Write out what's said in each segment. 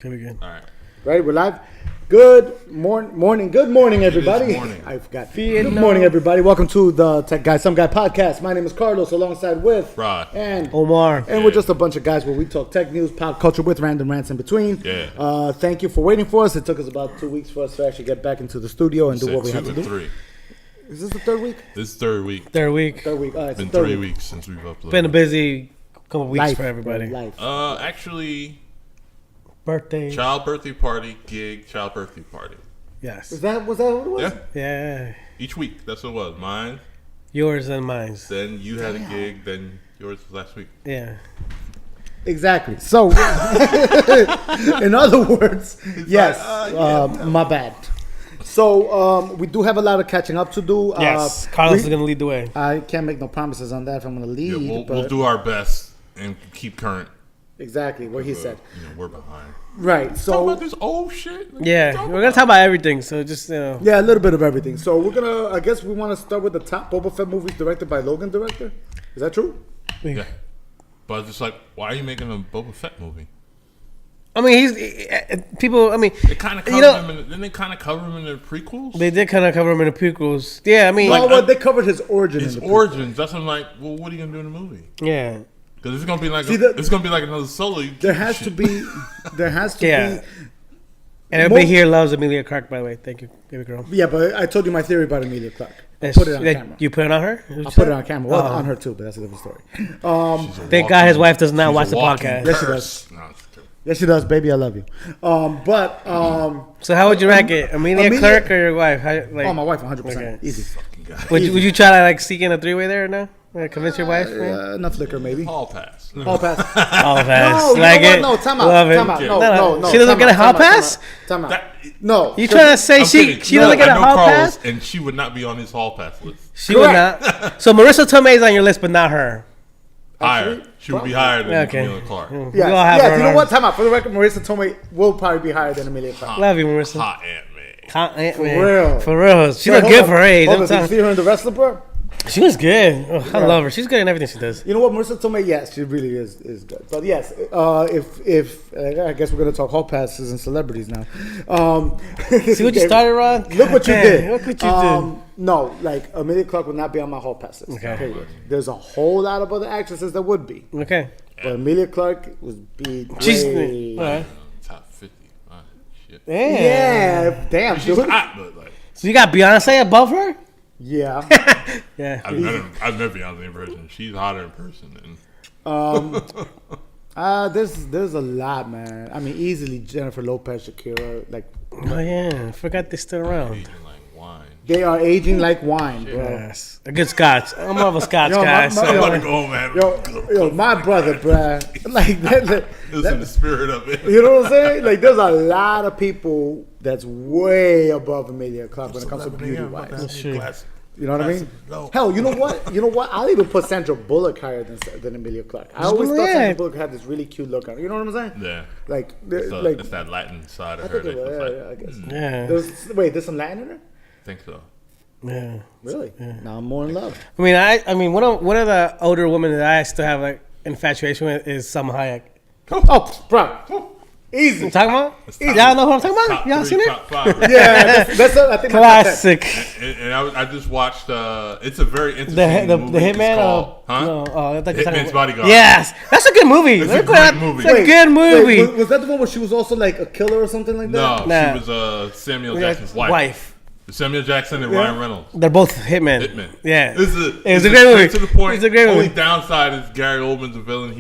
Okay, we good. All right. Right, we're live. Good morning. Good morning, everybody. Morning. I forgot. Good morning, everybody. Welcome to the Tech Guy, Some Guy podcast. My name is Carlos, alongside with Rod and Omar. and we're just a bunch of guys where we talk tech news, pop culture with random rants in between. Yeah. Thank you for waiting for us. It took us about 2 weeks for us to actually get back into the studio and do what we have to do. 3. Is this the third week? This is third week. Third week. Third week. All right, It's been third 3 week. weeks since we've uploaded. Been a busy couple weeks Life, for everybody. Life. Actually, Birthday. child birthday party, gig, child birthday party. Yes. Was that what it was? Yeah. Yeah. Each week. That's what it was. Mine. Yours and mine's. Then you had a gig. Then yours was last week. Yeah. Exactly. So, in other words, yes, my bad. So, we do have a lot of catching up to do. Yes. Carlos is going to lead the way. I can't make no promises on that if I'm going to lead. Yeah, but we'll do our best and keep current. exactly what he said. We're behind. Right. Talk So, about this old shit. Yeah. We're going to talk about everything. So just, yeah, a little bit of everything. So, we're going to, I guess we want to start with the top Boba Fett movies directed by Logan director. Is that true? Yeah. But it's just like, why are you making a Boba Fett movie? I mean, people, I mean, They kind of cover him. Didn't they kind of cover him in the prequels? they did kind of cover him in the prequels. Yeah, I mean, Well, they covered his origin. His in the origins. That's what I'm like. Well, what are you gonna do in the movie? yeah. Because it's gonna be like it's gonna be like another Solo. There has to be. Yeah. And everybody here loves Emilia Clarke, by the way. Thank you, baby girl. Yeah, but I told you my theory about Emilia Clarke. I'll That's- put it on that- camera. You put it on her? I'll put it on camera. Well, on her too, but that's a different story. Thank God his wife does not watch the podcast. Yes, she does. Yes, she does, baby. I love you. So how would you rank it? Emilia Emilia- Clarke or your wife? How, like, Oh, my wife, 100%. Okay. Easy. would you try to like sneak in a three-way there now? Convince your wife? Man? Enough liquor, maybe. Hall pass. Hall pass. All fast. No, you like know what? it. No, time out. Love it. Time out. No, No, no, no. She doesn't time get a out, hall time out, pass? Time out. That- No. You trying to say I'm kidding. she doesn't get a I know hall Carlos, pass? and she would not be on his hall pass list. She would not. So Marissa Tomei is on your list, but not her. Higher. She would be higher than Okay. Emilia Clarke. Yes. We all have Yes, her you on know what? ours. Time out. For the record, Marissa Tomei will probably be higher than Emilia Clarke. Love you, Marissa. Hot Ant-Man. For real. For real. She Wait, look hold good on. for her age. Hold I'm on, did you telling- see her in The Wrestler, bro? She was good. Oh, I love her. She's good in everything she does. You know what, Marissa Tomei? Yes, she really is good. But yes, if I guess we're gonna talk hall passes and celebrities now. See what you started, Ron? Look what you God did. damn, Look what you did. No, like Emilia Clarke would not be on my hall passes. Okay. Period. There's a whole lot of other actresses that would be, Okay. but Emilia Clarke would be. She's way- all right. Top 50. Shit. Yeah. Yeah, damn, She's dude. hot, but like, So you got Beyonce above her? Yeah. Yeah. I've met Beyonce in person. She's hotter in person than. There's a lot, man. I mean, easily Jennifer Lopez, Shakira, like Oh yeah. I forgot they're still around. Aging like wine. they are aging like wine, bro. Yes. A good Scotch. I'm more of a Scotch Yo, guy. my- so- my- I want to go home and have Yo, my brother, bruh. Like that, It's in the spirit of it. you know what I'm saying? Like, there's a lot of people that's way above Emilia Clarke when it comes to beauty wise. true. You know what I mean? No. Hell, you know what? You know what? I'll even put Sandra Bullock higher than Emilia Clarke. I always thought Yeah. Sandra Bullock had this really cute look on her. You know what I'm saying? Yeah. Like, It's that Latin side I of her. think That it, was yeah, I guess. Yeah. There's some Latin in her? I think so. Yeah. Really? Now I'm more in love. I mean, one of the older women that I still have like infatuation with is Salma Hayek. Oh, bro. Easy. You talking about? top- Y'all know what I'm talking Top about? Y'all 3, seen it? top 5. Yeah, that's I think Classic. And I just watched. It's a very interesting The movie. Hitman? It's called, huh? No, I thought you were talking Hitman's about- Bodyguard. Yes, that's a good movie. It's a Look great at- movie. It's a good movie. was that the one where she was also like a killer or something like that? No, Nah. she was Samuel Yeah, Jackson's wife. Samuel Jackson and Ryan Reynolds. They're both hitmen. Hitman. Yeah. It's a great movie. To the point. It's a great Only movie. downside is Gary Oldman's a villain.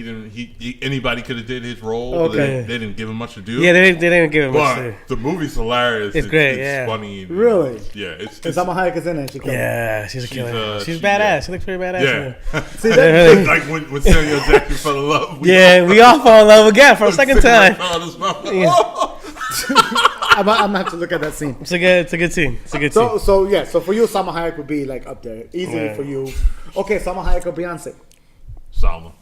Anybody could have did his role. But Okay. they didn't give him much to do. Yeah, they didn't give him much. But to- the movie's hilarious. It's great, yeah. funny. And, Really? Yeah. It's And Salma Hayek is in it. She killed it. Yeah, she's a killer. She's she- badass. yeah. She looks pretty badass. Yeah. See that? Really? Like when Samuel Jackson fell in love. Yeah, we all fall in love again for a second time. I'm gonna have to look at that scene. It's a good scene. It's a good scene. So for you, Salma Hayek would be like up there easily Yeah. for you. Okay, Salma Hayek or Beyonce? Salma.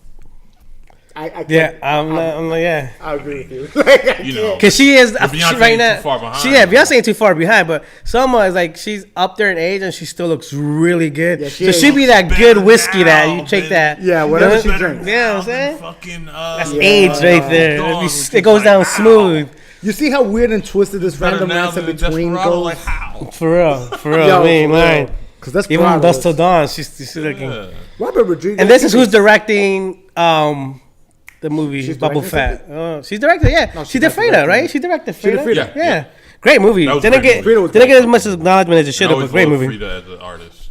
I can't, Yeah, yeah. I agree with you. Like, I You know. can't. Cause she is Beyonce right ain't now. too far behind. Beyonce ain't too far behind, but Selma is like she's up there in age and she still looks really good. Yeah, she so is. she be that Better good whiskey that now you take than- that. Yeah, whatever You know? she drinks. Yeah, you know what I'm saying? Fucking, That's Yeah. age right there. Dawn, It which it is goes like, down ow. smooth. You see how weird and twisted this Better random now answer than between Desperado, goes? like how? For real. Yo, I mean, for real. like, Because that's even from Dusk Till Desperado. Dawn, she's like, Yeah. Robert Rodriguez. and this is who's directing the movie She's Bubble directing Fat. Oh, she's directed, yeah. No, she did she's not Freda, directing right? it. She directed She did Freda. Freda. Yeah. Great movie. That was a Didn't great get movie. Freda was didn't get as great. much acknowledgement as it should I have, but always great loved movie. Frida as an artist.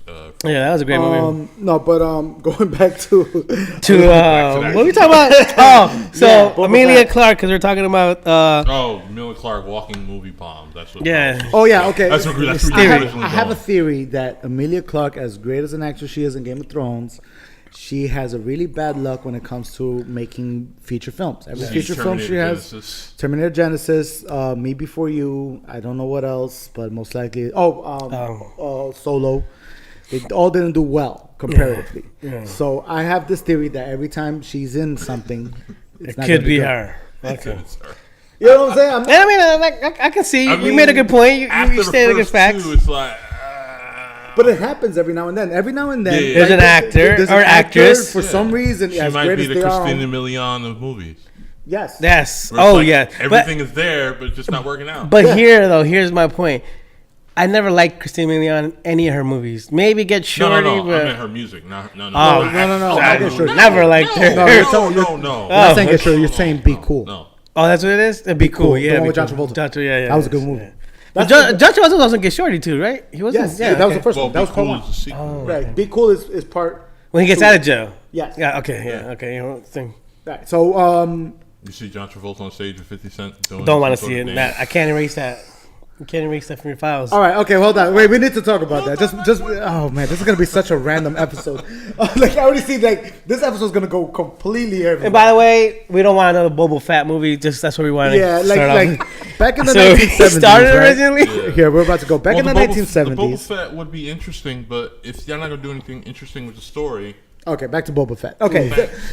Yeah, that was a great movie. No, but going back to What are we talking about? Oh, so Yeah, Boba Amelia Fett. Clarke, because we're talking about. Oh, Mila Clarke walking movie palms. That's what. Yeah. Oh yeah, okay. That's what that's I have, originally I have a going. theory that Amelia Clarke, as great as an actress she is in Game of Thrones, she has a really bad luck when it comes to making feature films. Every She's feature film she Terminator has, Genesis. Terminator Genesis, Me Before You. I don't know what else, but most likely, Solo. They all didn't do well comparatively. Yeah. So I have this theory that every time she's in something, it's It not could gonna be good. her. Okay. You know what I'm saying? I'm And I mean, I can see you made a good point. You stated a good fact. It's like. But it happens every now and then. Every now and then, Yeah. There's an actor there's or an actor actress. for some reason. She as might great be as the they are, Christina Milian of movies. yes, Yes. Where it's Oh like yeah. Everything is there, but it's just not working out. But here's my point. I never liked Christina Milian in any of her movies. Maybe Get Shorty, no. I but meant her music. No. Oh, no. I Get Shorty. never liked her. No, you're telling- No. You're not saying Oh, get sure. You're saying be cool. No. Oh, that's what it is. It'd be cool. Cool. Yeah, The one be with John cool. Travolta. Yeah. That was a good movie. Yeah. That's John Travolta was also Get Shorty too, right? He wasn't. Yes, that was the first Well, one. That was part Be Cool one. is the sequel. Right. Be cool is part. When he gets out of jail. Yes. Yeah. Okay. Yeah. Okay. You know, thing. Right. So You see John Travolta on stage with 50 Cent. Doing Don't want to some see sort it. of Nah, dance. I can't erase that. You can't erase that from your files. all right. Okay. Hold on. Wait. We need to talk about that. Just. Oh man, this is gonna be such a random episode. Like I already see. Like this episode's gonna go completely everywhere. And by the way, we don't want another Boba Fat movie. Just that's what we want. Yeah, to start like off. back in the So 1970s. it started right? originally. Here we're about to go back in the The Boba 1970s. Fett would be interesting, but if you're not gonna do anything interesting with the story, Okay, back to Boba Fett. Okay,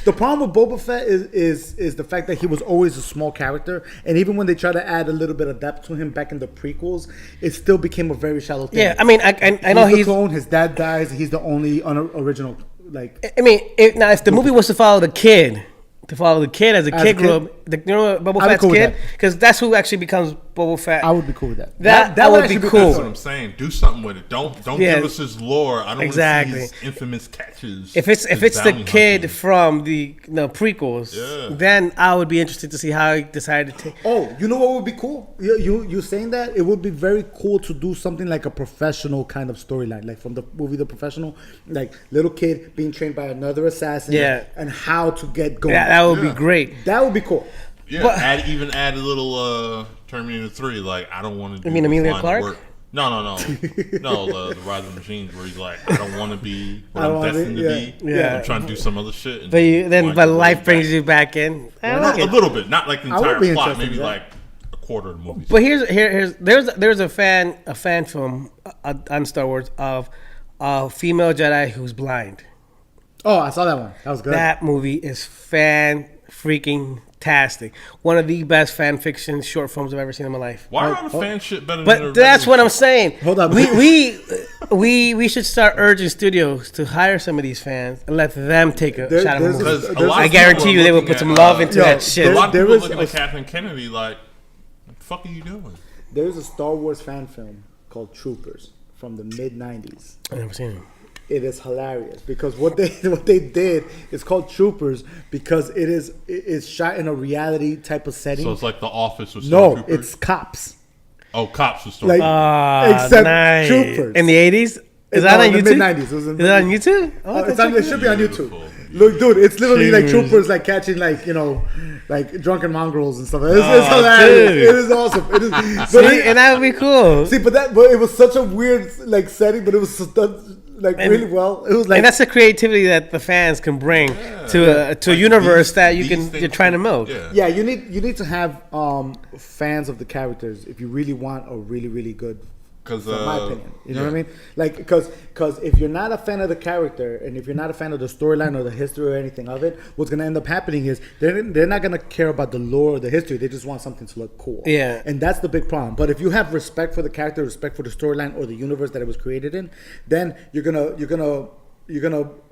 the problem with Boba Fett is the fact that he was always a small character, and even when they try to add a little bit of depth to him back in the prequels, it still became a very shallow thing. Yeah, I mean, I know the he's. clone. His dad dies. He's the only original. Like I mean, if the movie was to follow the kid, as a kid grew up, you know Boba I'd be Fett's cool with kid, that. because that's who actually becomes Boba Fett. I would be cool with that. That would be actually cool. that's what I'm saying. Do something with it. Don't Yeah. give us his lore. I don't Exactly. want to see his infamous catches. If it's his the bounty kid hunting. from the prequels, Yeah. then I would be interested to see how he decided to take. Oh, you know what would be cool? You saying that it would be very cool to do something like a professional kind of storyline, like from the movie The Professional, like little kid being trained by another assassin, Yeah. and how to get going. Yeah, that would be Yeah. great. That would be cool. Yeah, But- add a little Terminator 3. Like I don't want to. You mean Amelia Clarke? No, the Rise of the Machines, where he's like, I don't want to be what I don't I'm wanna destined be- to yeah. be. Yeah. I'm trying to do some other shit. And But wind life up brings back. you back in. I like A it. little bit, not like the I would entire be plot. interested Maybe in that. like a quarter of the movie. But there's a fan film on Star Wars of a female Jedi who's blind. Oh, I saw that one. That was good. That movie is freaking tastic. One of the best fan fiction short films I've ever seen in my life. Why are all the fan shit better than But the that's what regular I'm shit? saying. Hold on. We should start urging studios to hire some of these fans and let them take a shot of a there's movie. Because a There's- lot I of people guarantee are you they will looking put some at, love into yo, that shit. A lot of There people is looking a- at Kathleen Kennedy like, what the fuck are you doing? There's a Star Wars fan film called Troopers from the mid '90s. I've never seen it. It is hilarious because what they did is called Troopers because it is shot in a reality type of setting. So it's like The Office with No, Stormtroopers? it's cops. Cops with Like, Stormtroopers. except nice. Troopers. In the 80s? Is No, that on in the YouTube? mid-90s. It was Is in- it on YouTube? It should be on YouTube. Beautiful. Look, dude, it's literally like Troopers. troopers like catching like drunken mongrels and stuff. It's Oh, hilarious. dude. It is awesome. It is. But See, and that would be cool. but it was such a weird like setting, but it was done like And- really well. It was like And that's the creativity that the fans can bring to a universe these- that these you're things trying to can- milk. yeah, you need to have fans of the characters if you really want a really really good. Because In my opinion, you know what I mean? Like, because if you're not a fan of the character and if you're not a fan of the storyline or the history or anything of it, what's gonna end up happening is they're not gonna care about the lore or the history. They just want something to look cool. Yeah. and that's the big problem. But if you have respect for the character, respect for the storyline or the universe that it was created in, then you're gonna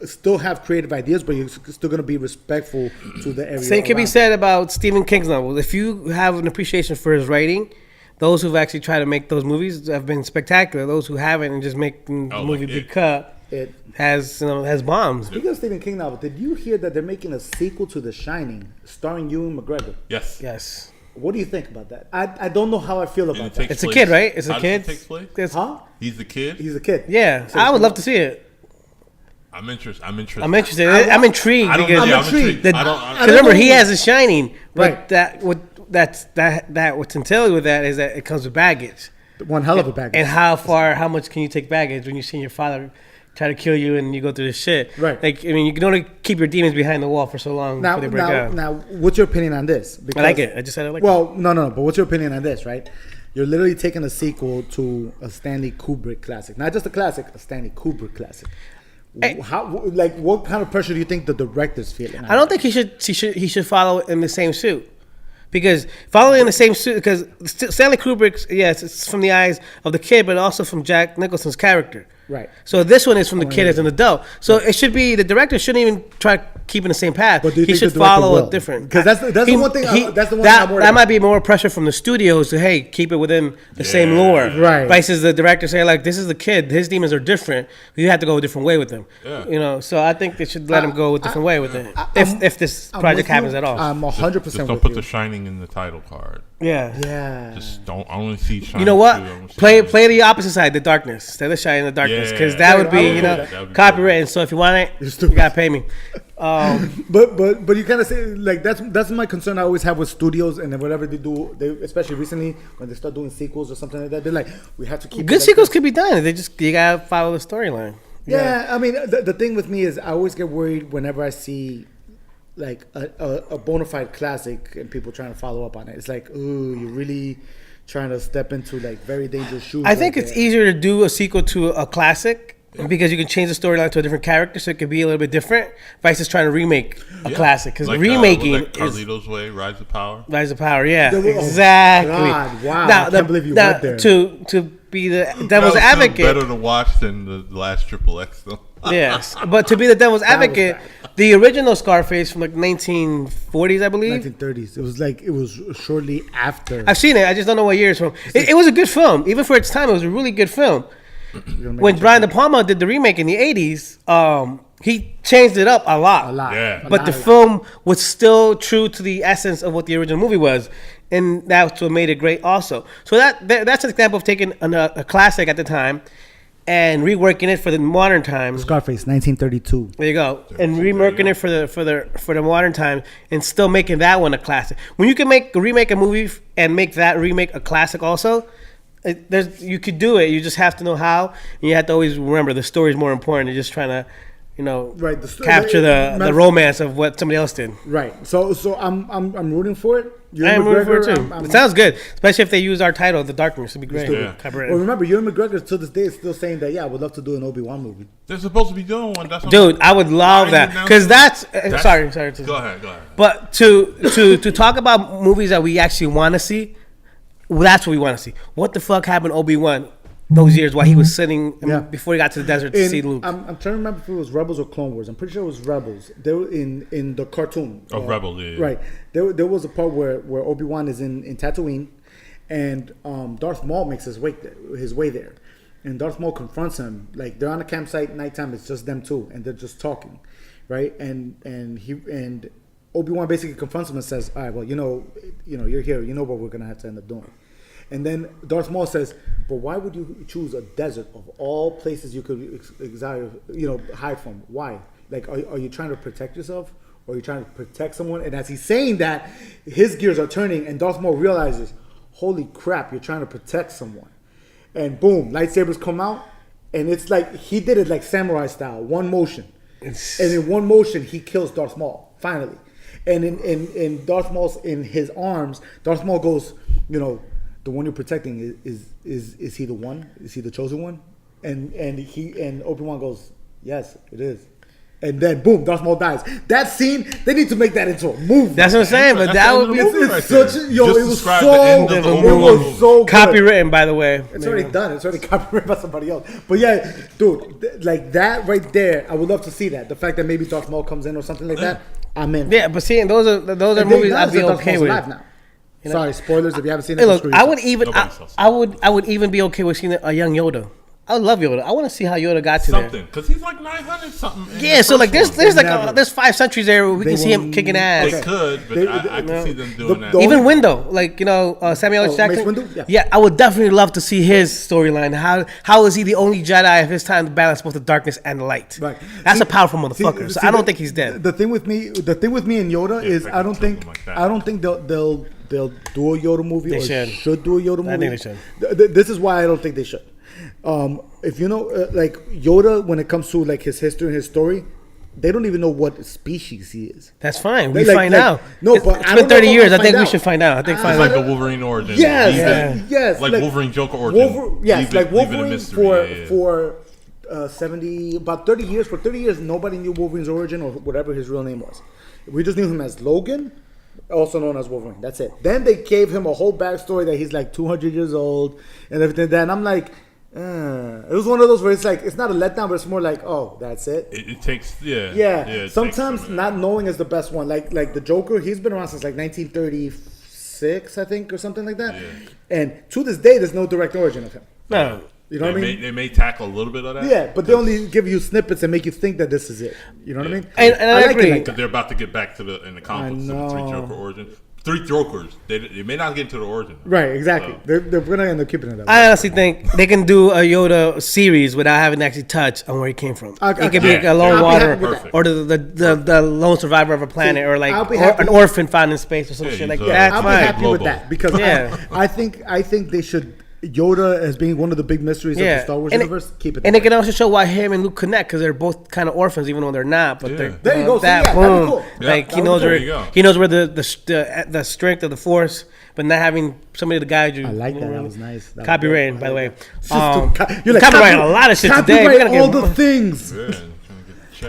still have creative ideas, but you're still gonna be respectful to the area. Same can be said about Stephen King's novels. If you have an appreciation for his writing, those who've actually tried to make those movies have been spectacular. Those who haven't and just make the movie big cut has bombs. Speaking of Stephen King novel, did you hear that they're making a sequel to The Shining starring Ewan McGregor? Yes. What do you think about that? I don't know how I feel about that. It's a kid, right? It's a kid. Takes place? Huh? He's the kid. He's a kid. Yeah, I would love to see it. I'm interested. I'm intrigued because I'm intrigued. Remember, he has a Shining, but right. what's entailed with that is that it comes with baggage. One hell of a baggage. And how much can you take baggage when you see your father try to kill you and you go through this shit? Right. Like, I mean, you can only keep your demons behind the wall for so long before they break out. Now, what's your opinion on this? Because, I like it. I just said I like it. Well, no. But what's your opinion on this, right? You're literally taking a sequel to a Stanley Kubrick classic. Not just a classic, a Stanley Kubrick classic. What kind of pressure do you think the director's feeling? I don't think he should follow in the same suit. Because following in the same suit, because Stanley Kubrick's, yes, it's from the eyes of the kid, but also from Jack Nicholson's character. Right. So this one is from the kid as an adult. So it should be, the director shouldn't even try to keep in the same path. But do you he think should the director follow will? a different. Because that's the one thing. That's the one thing I'm worried that about. might be more pressure from the studios to, hey, keep it within the same lore. Right. Versus the director say, like, this is the kid, his demons are different. You have to go a different way with him. Yeah. You know, so I think they should let him go a different way with it. If this project happens at all. I'm 100% Just don't with put you. The Shining in the title card. Yeah. Yeah. Just don't. I only see Shining. You know what? 2, Play the opposite side, the darkness. Instead of Shining the darkness, because that would be, copyrighted. So if you want it, you gotta pay me. But you kind of say, like, that's my concern I always have with studios, and then whatever they do, especially recently when they start doing sequels or something like that, they're like, we have to keep good sequels could be done. You gotta follow the storyline. Yeah, I mean, the thing with me is I always get worried whenever I see like a bona fide classic and people trying to follow up on it. It's like, ooh, you're really trying to step into like very dangerous shoes. I think it's easier to do a sequel to a classic because you can change the storyline to a different character, so it could be a little bit different. Versus trying to remake a classic, because remaking is Carlito's Way, Rise of Power. Rise of Power, yeah, exactly. God, wow! I can't believe you went there. To be the devil's advocate, better to watch than the last Triple X though. Yes, but to be the devil's advocate, the original Scarface from like 1940s, I believe. 1930s. It was shortly after. I've seen it. I just don't know what year it's from. It was a good film, even for its time. It was a really good film. When Brian De Palma did the remake in the 80s, he changed it up a lot. Yeah. But the film was still true to the essence of what the original movie was. And that's what made it great also. So that's an example of taking a classic at the time and reworking it for the modern times. Scarface, 1932. There you go. And reworking it for the modern times and still making that one a classic. When you can remake a movie and make that remake a classic also, you could do it. You just have to know how. And you have to always remember the story is more important than just trying to, capture the romance of what somebody else did. Right. So I'm rooting for it. I'm rooting for it too. It sounds good, especially if they use our title, The Darkness. It'd be great. Yeah. Well, remember, Ewan McGregor to this day is still saying that, I would love to do an Obi-Wan movie. They're supposed to be doing one. Dude, I would love that, because that's sorry. Go ahead. But to talk about movies that we actually want to see, that's what we want to see. What the fuck happened to Obi-Wan those years while he was sitting before he got to the desert to see Luke? I'm trying to remember if it was Rebels or Clone Wars. I'm pretty sure it was Rebels. They were in the cartoon. Rebels, yeah. Right. There was a part where Obi-Wan is in Tatooine, and Darth Maul makes his way there. And Darth Maul confronts him. Like, they're on a campsite nighttime. It's just them two, and they're just talking, right? And Obi-Wan basically confronts him and says, all right, well, you're here. You know what we're going to have to end up doing. And then Darth Maul says, but why would you choose a desert of all places you could hide from? Why? Like, are you trying to protect yourself? Or are you trying to protect someone? And as he's saying that, his gears are turning, and Darth Maul realizes, holy crap, you're trying to protect someone. And boom, lightsabers come out, and it's like, he did it like samurai style, one motion. And in one motion, he kills Darth Maul, finally. And in Darth Maul's, in his arms, Darth Maul goes, the one you're protecting is he the one? Is he the chosen one? And Obi-Wan goes, yes, it is. and then boom, Darth Maul dies. That scene, they need to make that into a movie. That's what I'm saying. But that would be It's such a, yo, Just it was describe so, the end of the it Obi-Wan was movie. so good. copywritten, by the way. It's already done. It's already copyrighted by somebody else. But yeah, dude, like that right there, I would love to see that. The fact that maybe Darth Maul comes in or something like that, I'm in. Yeah, but see, those are And movies they I'd be announced that Darth okay Maul's with. alive now. Sorry, spoilers if you haven't seen it. Hey, look, screw I would yourself. even Nobody saw I would even be okay with seeing a young Yoda. I love Yoda. I want to see how Yoda got to there. Something, because he's like 900 something. in Yeah, the so like first there's one. like there's 5 centuries there where we They can see him won't- kicking ass. They could, but I can see them doing that. the Even only- Windu, like Samuel L. Oh, Jackson. Mace Windu? Yeah. Yeah, I would definitely love to see his storyline. How is he the only Jedi of his time to balance both the darkness and the light? Right. That's See- a powerful motherfucker. So I don't think he's dead. The thing with me and Yoda is if I I don't can think tell them like that. I don't think they'll do a Yoda movie They or should. do a Yoda movie. I think they should. This is why I don't think they should. If you know, like Yoda, when it comes to like his history and his story, they don't even know what species he is. That's fine. We Like- find like- out. no, It's- but it's I been don't know 30 if years. I'll I think find we out. should find out. I think It's find like out. the Wolverine origin. Yes, Leave it- yes, like Wolverine Joker origin. Yes, Leave like it- leave it a Wolverine mystery, yeah. for 30 years. For 30 years, nobody knew Wolverine's origin or whatever his real name was. We just knew him as Logan, also known as Wolverine. That's it. Then they gave him a whole backstory that he's like 200 years old and everything. Then I'm like, it was one of those where it's like it's not a letdown, but it's more like, oh, that's it. It takes, yeah. Yeah, it takes sometimes some of not knowing is the best one. Like the Joker, he's been around since like 1936, I think, or something like that. Yeah. And to this day, there's no direct origin of him. No. You know what I mean? They may tackle a little bit of that. Yeah, but they only give you snippets and make you think that this is it. You know what I mean? And I like it agree. like Because they're about to get back to in the comics to the three know. Joker origin. 3 Jokers. They may not get into the origin. Right, exactly. So- They're gonna end up keeping it that way. I honestly think they can do a Yoda series without having to actually touch on where he came from. Okay. It could be Yeah. like a lone I'll be water, happy with that. or the lone survivor of a planet, or like I'll be or happy- an orphan found in space or some Yeah, shit like he's that. a- That's I'll be fine. happy with Lobo. that because Yeah. I think they should Yoda as being one of the big mysteries of the Star Wars and universe. Keep it. And that it can way. also show why him and Luke connect because they're both kind of orphans, even though they're not. But Yeah. they're There you go. See, That yeah, that'd be boom, cool. Yeah, like that he would knows be cool. where There you go. he knows where the strength of the Force, but not having somebody to guide you. I like that. You know, That was nice. That was Copyrighted, good. by the way. You're like copyrighting a lot of shit today. We're Copyright gonna all get the things. Yeah, trying to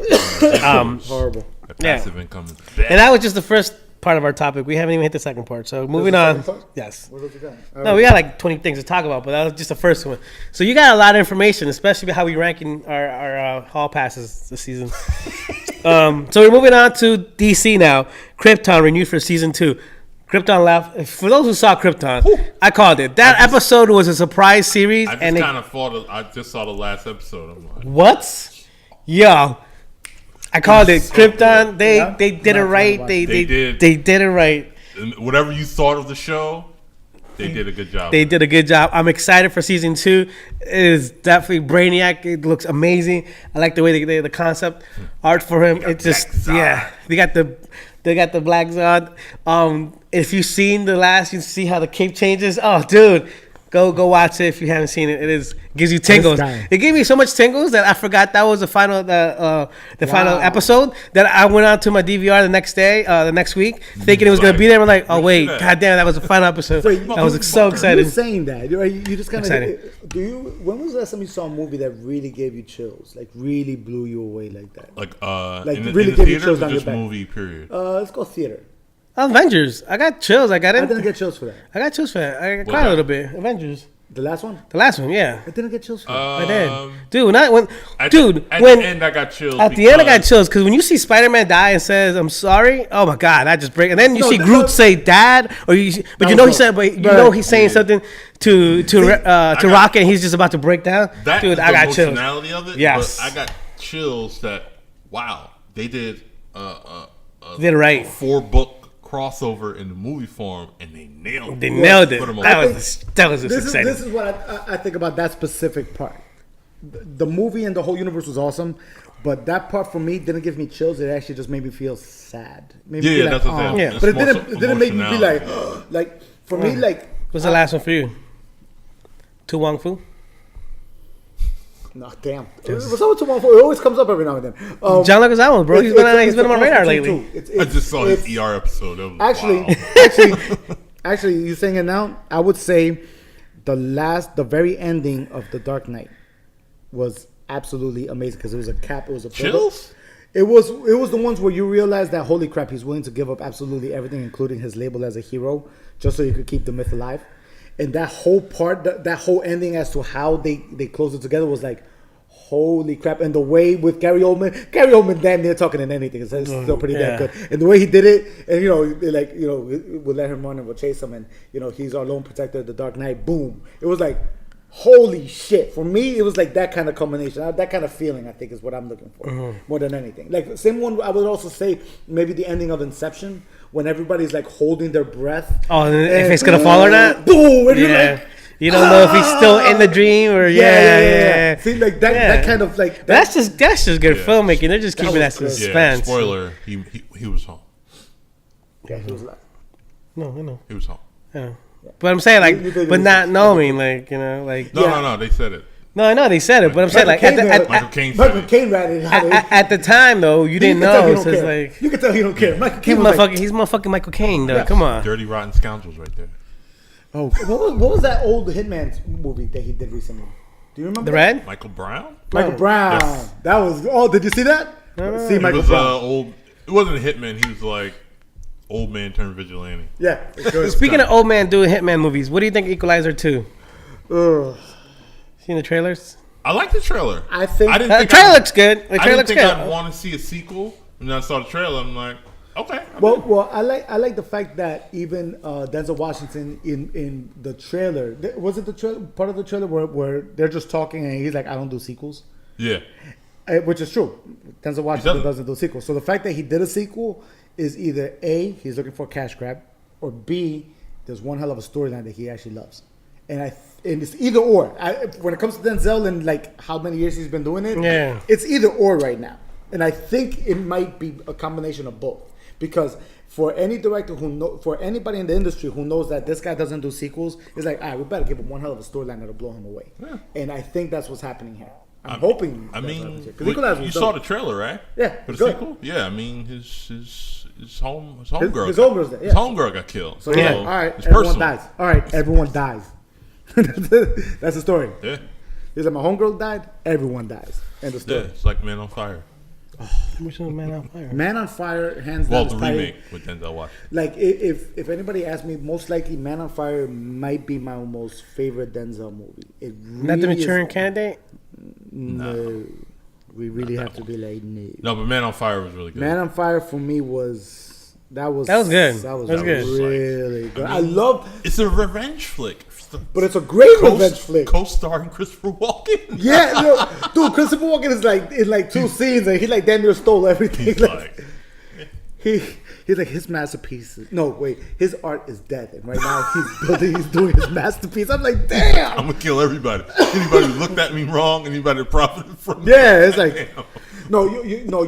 get checks. Horrible. That Yeah. passive income is And bad. that was just the first part of our topic. We haven't even hit the second part. So moving the on. second part? Yes. What else you got? No, we got like 20 things to talk about, but that was just the first one. So you got a lot of information, especially how we ranking our hall passes this season. So we're moving on to DC now. Krypton renewed for season 2. Krypton left. For those who saw Krypton, I called it. That episode was a surprise series, I and just it, kind of thought. I just saw the last episode. I'm like, what? Yo, I called it So Krypton. good. Yeah. They did it That's right. what They did. did it right. and whatever you thought of the show, they did a good job. They did a good job. I'm excited for season 2. It is definitely Brainiac. It looks amazing. I like the way the concept art for him. It just Black Zod. they got the Black Zod. If you've seen the last, you see how the cape changes. Oh, dude. Go watch it if you haven't seen it. Gives you tingles. guy. It gave me so much tingles that I forgot that was the final final episode. That I went on to my DVR the next day, the next week, thinking it was gonna be there. I'm like, oh wait, that? god damn, that was the final episode. I was so excited. You're saying that. You just kind Excited. of. When was the last time you saw a movie that really gave you chills, like really blew you away like that? like Like, in really the gave you theaters chills or down your just back. movie period. Let's go theater. Avengers. I got chills. I didn't get chills for that. I got chills for that. I cried a little bit. Avengers. The last one, The last one, yeah. I didn't get chills for that. I did. Dude, not when. At Dude, the when end I got chills. at the end I got because- chills because when you see Spider-Man die and says "I'm sorry," oh my god, I just break. And then you No, see that- Groot say "Dad," or but you know he said, but you know he's saying something to Rocket, and he's just about to break down. That Dude, is I the got chills. emotionality of it. Yes. but I got chills that wow, they did Did it right. 4-book crossover in the movie form, and they nailed it. They nailed it. Put 'em on. That was just This exciting. is what I think about that specific part. The movie and the whole universe was awesome, but that part for me didn't give me chills. It actually just made me feel sad. Made me Yeah, feel that's what I'm saying. Yeah. It's But it more didn't. so It didn't make me be like, emotionality. like for me, like What's the last one for you? Tu Wong Fu. no, damn. What's up with tomorrow? It always comes up every now and then. John Leguizamo, bro. He's been it's on my the radar cross between lately. two. I just saw his it's- ER episode. That was Actually, wow. actually, you saying it now? I would say the very ending of The Dark Knight was absolutely amazing because it was a cap, it was a Chills? It was the ones where you realize that holy crap, he's willing to give up absolutely everything, including his label as a hero, just so you could keep the myth alive. And that whole part, that whole ending as to how they closed it together was like, holy crap. And the way with Gary Oldman damn near talking in anything. It's still pretty damn good. And the way he did it, and we'll let him run and we'll chase him, and he's our lone protector of the Dark Knight. Boom. It was like, holy shit. For me, it was like that kind of combination, that kind of feeling, I think, is what I'm looking for more than anything. Like, same one, I would also say maybe the ending of Inception, when everybody's like holding their breath. Oh, and if it's going to fall or not? Boom! And you're like, you don't know if he's still in the dream or yeah. See, like that kind of like that's just good filmmaking. They're just keeping that suspense. Yeah, spoiler: he was home. Yeah, he was alive. No, I know. He was home. Yeah. But I'm saying like, but not knowing, like like. No, they said it. No, I know they said it, but I'm saying like Michael Caine ran it. At the time though, you didn't know. So it's like you can tell he don't care. Michael Caine he's motherfucking Michael Caine though. Yeah. Come on, Dirty Rotten Scoundrels right there. Oh, what was that old Hitman movie that he did recently? Do you remember? The Red? Michael Brown. Yes. That was. Oh, did you see that? No. See Michael Brown. Old. It wasn't a hitman. He was like old man turned vigilante. Yeah. Speaking of old man doing Hitman movies, what do you think Equalizer 2? Seen the trailers? I like the trailer. I think the trailer looks good. The trailer looks good. I want to see a sequel. When I saw the trailer, I'm like, okay. Well, I like the fact that even Denzel Washington in the trailer, was it the trailer, part of the trailer where they're just talking and he's like, I don't do sequels. Yeah. Which is true. Denzel Washington doesn't do sequels. So the fact that he did a sequel is either A, he's looking for a cash grab, or B, there's one hell of a storyline that he actually loves. And it's either or. When it comes to Denzel and like how many years he's been doing it, it's either or right now. And I think it might be a combination of both. Because for any director for anybody in the industry who knows that this guy doesn't do sequels, it's like, all right, we better give him one hell of a storyline that'll blow him away. Yeah. And I think that's what's happening here. I'm hoping. I mean, you saw the trailer, right? Yeah. For the sequel? Yeah, I mean, his homegirl. His homegirl's there. Yeah. His homegirl got killed. So all right, everyone dies. All right, everyone dies. That's the story. Yeah. He's like, my homegirl died, everyone dies. End of story. Yeah, it's like Man on Fire. Which one, Man on Fire? Man on Fire, hands down. Well, the remake with Denzel Washington. Like, if anybody asks me, most likely Man on Fire might be my most favorite Denzel movie. It really not the Maturing Candidate? No. We really have to be like, no. No, but Man on Fire was really good. Man on Fire for me was good. That was good. Really good. I love. It's a revenge flick. But it's a great revenge flick. Co-starring Christopher Walken. Yeah, dude, Christopher Walken is like in like 2 scenes, and he like damn near stole everything. He's like his masterpiece. No, wait, his art is dead, and right now he's doing his masterpiece. I'm like, damn. I'm gonna kill everybody. Anybody who looked at me wrong, anybody who profited from me. Yeah, it's like. No, you know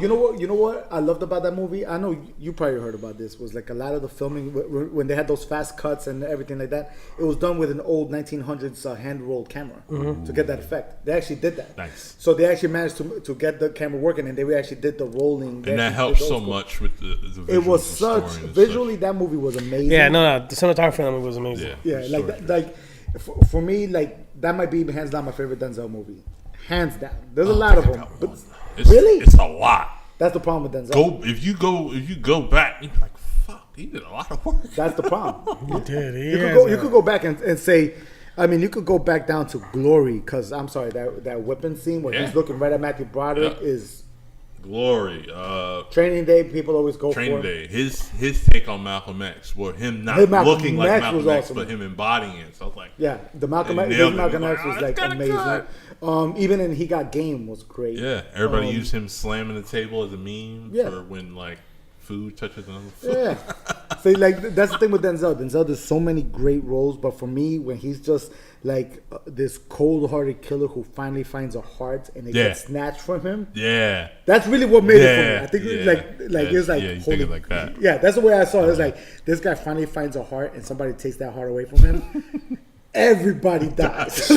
what I loved about that movie? I know you probably heard about this. Was like a lot of the filming when they had those fast cuts and everything like that. It was done with an old 1900s hand rolled camera to get that effect. They actually did that. Nice. So they actually managed to get the camera working, and they actually did the rolling. And that helped so much with the visuals. It was such visually that movie was amazing. Yeah, no, the cinematography on the movie was amazing. Yeah, like for me, like that might be hands down my favorite Denzel movie, hands down. There's a lot of them, but. Really? It's a lot. That's the problem with Denzel. If you go back, you're like, fuck, he did a lot of work. That's the problem. He did. You could go back and say, I mean, you could go back down to Glory, because I'm sorry, that whipping scene where he's looking right at Matthew Broderick is Glory. Training Day. People always go Training for Day. His take on Malcolm X, where him not looking like Malcolm X, but him embodying it. So I was like, yeah, the Malcolm X was like amazing. Even in He Got Game was great. Yeah, everybody used him slamming the table as a meme for when like food touches another food. Yeah. So like that's the thing with Denzel. Denzel does so many great roles, but for me, when he's just like this cold-hearted killer who finally finds a heart and it gets snatched from him. Yeah, that's really what made it for me. I think it's like you think it like that. Yeah, that's the way I saw it. It's like this guy finally finds a heart and somebody takes that heart away from him. everybody dies.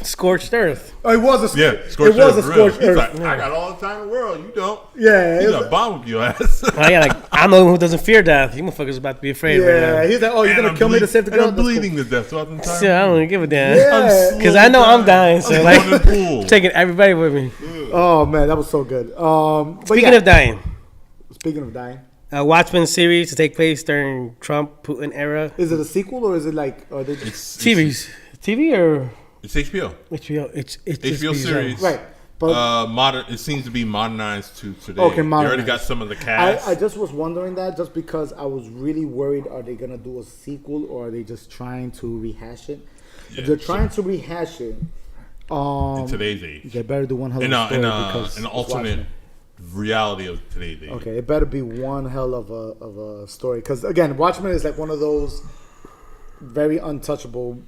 Scorched Earth. Oh, it was a Scorched it was a Earth, scorched He's earth. like, I got all the time in the world. You don't. Yeah, You it got was a bomb with your ass. I'm the one who doesn't fear death. You motherfuckers about to be afraid right yeah. now. He's like, oh, you're gonna kill me to save the girl. I'm bleeding to death throughout the entire Still, I don't even give a damn. Yeah. Because I know I'm dying. So, like, I'm going to taking everybody with me. Oh man, that was so good. But Speaking yeah. of dying, Speaking of dying, Watchmen series to take place during Trump Putin era. is it a sequel or is it like? Are they just, TV or It's HBO. HBO? It's HBO just series. right? But Modern. It seems to be modernized to today. Okay, They already modernized. got some of the cast. I just was wondering that just because I was really worried. Are they gonna do a sequel or are they just trying to rehash it? If they're trying to rehash it, in today's age, they better do one hell of in a story because an it's alternate Watchmen. reality of today's age. Okay, it better be one hell of a story because again, Watchmen is like one of those very untouchable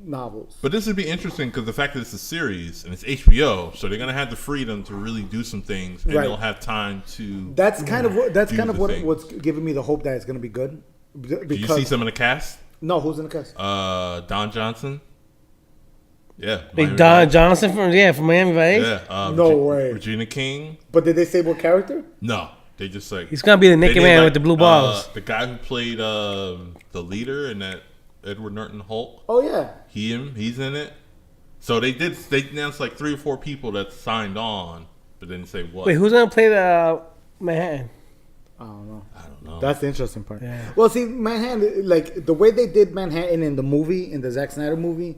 novels. But this would be interesting because the fact that it's a series and it's HBO, so they're gonna have the freedom to really do some things, and Right. they'll have time to. That's kind of what thing. what's giving me the hope that it's going to be good. Because Did you see some of the cast? no, who's in the cast? Don Johnson. Yeah, Big Miami Don Vice. Johnson from Miami Vice. Yeah, No way. Regina King. But did they say what character? No, they just like He's gonna be the they naked named, man like, with the blue balls. The guy who played the leader in that Edward Norton Hulk. Oh yeah. He's in it. So they announced like 3 or 4 people that signed on, but didn't say what. Wait, who's gonna play the Manhattan? I don't know. I don't know. That's the interesting part. Yeah. Well, see, Manhattan, like the way they did Manhattan in the movie, in the Zack Snyder movie,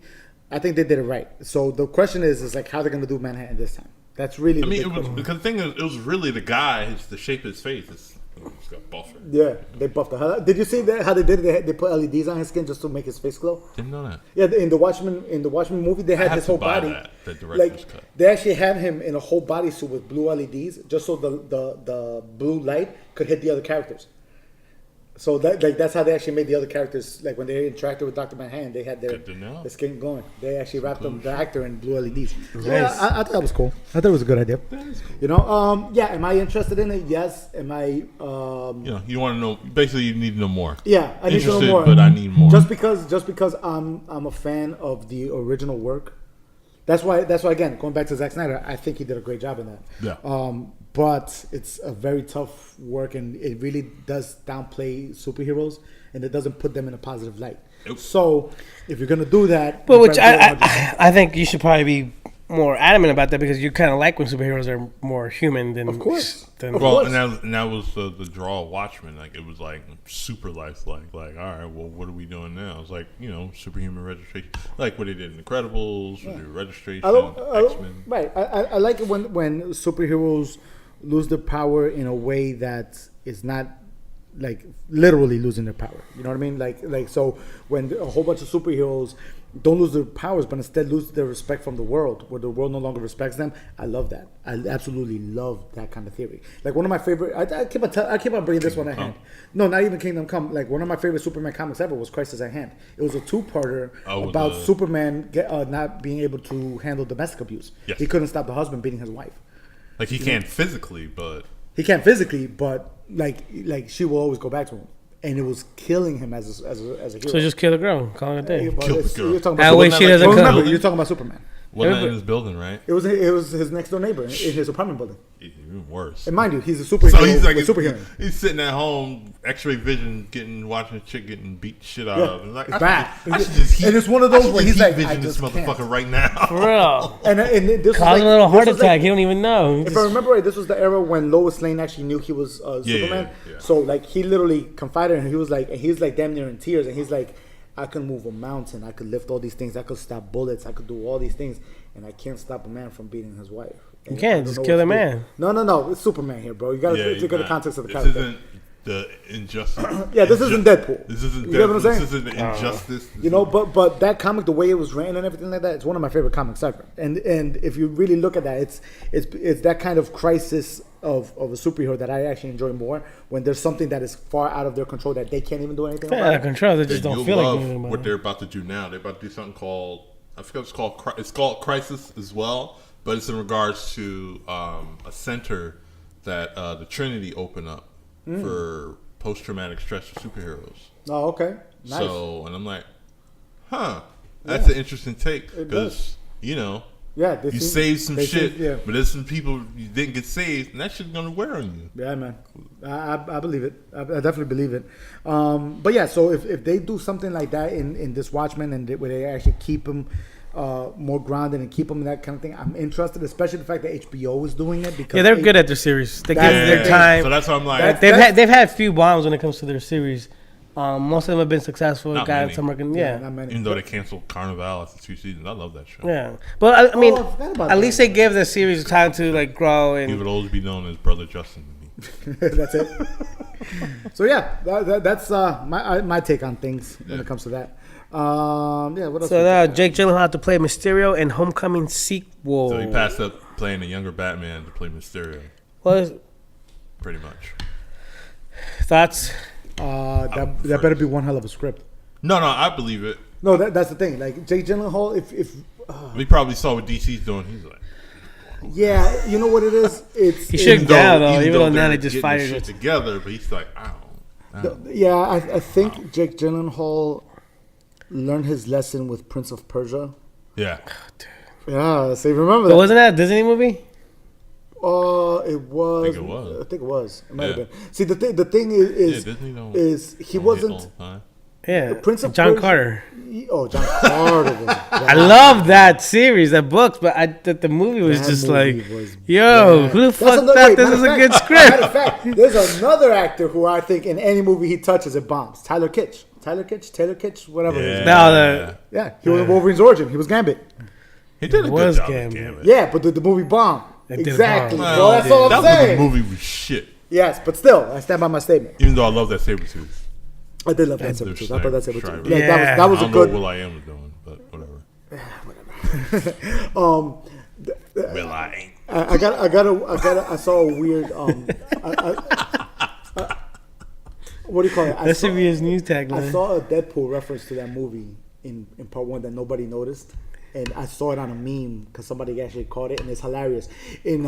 I think they did it right. So the question is like how they're gonna do Manhattan this time. That's really. I mean, big it was question. because the thing is, it was really the guy. The shape of his face. It's got buffer. Yeah, they buffed the hell out. Did you see that? How they did it? They put LEDs on his skin just to make his face glow. Didn't know that. Yeah, in the Watchmen movie, they had have his to whole buy body. that, the director's cut. They actually had him in a whole bodysuit with blue LEDs, just so the blue light could hit the other characters. So that's how they actually made the other characters. Like when they interacted with Dr. Manhattan, they had their skin glowing. They actually wrapped the actor in blue LEDs. Yeah, I thought that was cool. I thought it was a good idea. That is cool. You know, yeah. Am I interested in it? Yes. Am I? You want to know. Basically, you need to know more. Yeah, I need to know Interested, more. but I need more. Just because I'm a fan of the original work. That's why again, going back to Zack Snyder, I think he did a great job in that. Yeah. But it's a very tough work, and it really does downplay superheroes, and it doesn't put them in a positive light. Nope. So, if you're gonna do that, But you which better do it I think you should probably be more adamant about that because you kind of like when superheroes are more human than. Of course. Than, Of Well, course. and that was the draw of Watchmen. Like it was like super lifelike. Like, all right, well, what are we doing now? It's like superhuman registration, like what they did in Incredibles, with the registration, X-Men. Right. I like it when superheroes lose their power in a way that is not like literally losing their power. You know what I mean? Like so when a whole bunch of superheroes don't lose their powers, but instead lose their respect from the world, where the world no longer respects them. I love that. I absolutely love that kind of theory. Like one of my favorite. I keep on bringing this one at hand. No, not even Kingdom Come. Like one of my favorite Superman comics ever was Crisis at Hand. It was a 2-parter about Superman not being able to handle domestic abuse. Yes. He couldn't stop the husband beating his wife. Like he can't physically, but He can't physically, but like she will always go back to him, and it was killing him as a hero. So just kill the girl, call it a day. But Kill the it's- girl. You're talking That about way Superman. she doesn't Well, come. remember, you're talking about Superman. wasn't that in his building, right? It was his next door neighbor in his apartment building. Even worse. And mind you, he's a superhero. So he's like with superhero. he's sitting at home, X-ray vision, watching a chick getting beat shit out Yeah, of. And like, it's I bad. should just And it's one of those where he's like, vision I this just motherfucker can't. right now. Bro, And this was cause like, a little heart this was attack. like- He don't even know. He If just- I remember right, this was the era when Lois Lane actually knew he was Superman. yeah. So like he literally confided in him. He was like damn near in tears, and he's like, I can move a mountain, I could lift all these things, I could stop bullets, I could do all these things, and I can't stop a man from beating his wife. And You can't, I don't just know kill what the to do. man. No, it's Superman here, bro. You gotta look at the context of the This character. isn't the injustice. Yeah, this isn't Deadpool. This isn't You get what I'm saying? This isn't the injustice. You know, but that comic, the way it was written and everything like that, it's one of my favorite comics ever. And if you really look at that, it's that kind of crisis of a superhero that I actually enjoy more when there's something that is far out of their control that they can't even do anything They're about. out of control. They just And don't you'll feel like love doing it. what they're about to do now. They're about to do something called, I forget what it's called. It's called Crisis as well, but it's in regards to a center that the Trinity opened up for post-traumatic stress for superheroes. Oh, okay. Nice. So, and I'm like, huh. That's an interesting take because Yeah, you saved some shit, yeah. but there's some people you didn't get saved, and that shit's gonna wear on you. Yeah, man, I believe it. I definitely believe it. But yeah, so if they do something like that in this Watchmen, and where they actually keep him more grounded and keep him in that kind of thing, I'm interested. Especially the fact that HBO is doing it because they're good at their series. They give That's their the time. So that's why I'm like, They've had a few bombs when it comes to their series. Most of them have been successful. Not Got many. some working. Yeah, Yeah. not many. even though they canceled Carnival after 2 seasons, I love that show. Yeah, but I mean, I forgot about at that. least they give the series time to like grow He and would always be known as Brother Justin to me. That's it. So yeah, that's my take on things when it comes to that. Yeah, what else? so now Jake Gyllenhaal had to play Mysterio in Homecoming sequel. So he passed up playing a younger Batman to play Mysterio, Well, pretty much. thoughts? that better be one hell of a script. No, I believe it. No, that's the thing. Like Jake Gyllenhaal, if He probably saw what DC's doing. He's like, yeah, you know what it is. He should go though, even though now they're they just getting fired their shit it. together, but he's like, I don't. Yeah, I think Jake Gyllenhaal learned his lesson with Prince of Persia. Yeah, Yeah, so you remember But that? wasn't that a Disney movie? It was. I think it was. I think it was. It might have Yeah. been. See, the thing is Disney don't. is he don't hit wasn't. all the time. Yeah, Prince of John Persia- Carter. John Carter. Was, I love that series, that books, but the movie was That just movie like, was yo, bad. who the That's fuck another- thought wait, this matter is of a good fact- script? Matter of fact, there's another actor who I think in any movie he touches it bombs. Taylor Kitsch, whatever. his name. No, Yeah, he was Wolverine's origin. He was Gambit. He did a good was job. Gambit. Gambit. Yeah, but the movie bombed. It did Exactly. bomb. Well, that's all I'm that saying. movie was shit. Yes, but still, I stand by my statement. Even though I love that Sabretooth. I did love that That's Sabretooth. their I thought that sniper Sabretooth. driver. Yeah, Yeah. that was I a don't know what good. Will.i.am was doing, but whatever. Will.i.am. I saw a weird. What do you call it? that should be his news I tagline. saw a Deadpool reference to that movie in part one that nobody noticed, and I saw it on a meme because somebody actually caught it, and it's hilarious. In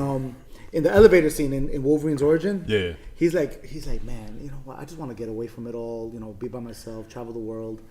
the elevator scene in Wolverine's origin, Yeah. he's like, man, you know what? I just want to get away from it all, be by myself, travel the world,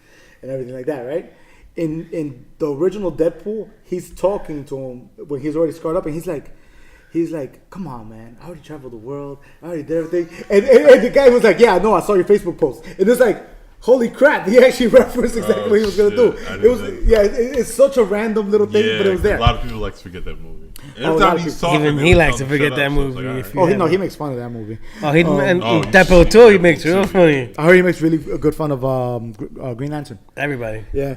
and everything like that, right? In the original Deadpool, he's talking to him when he's already scarred up, and he's like, come on, man, I already traveled the world, I already did everything, and the guy was like, yeah, I know, I saw your Facebook post, and it's like, holy crap, he actually referenced exactly what he was gonna shit. do. I It was, didn't yeah, it's such a random little thing, Yeah, but it was there. a lot of people like to forget that movie. a Every lot time of he's people- talking, Even they he would likes tell to him forget shut that up, so it's movie. like, If all you Oh, have he it. makes fun of that movie. Oh, he and Oh, Deadpool shit. too. He Deadpool makes real too. funny. I heard he makes really good fun of Green Lantern. Everybody. Yeah.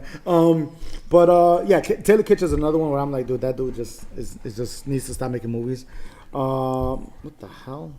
But yeah, Taylor Kitsch is another one where I'm like, dude, that dude just just needs to stop making movies. What the hell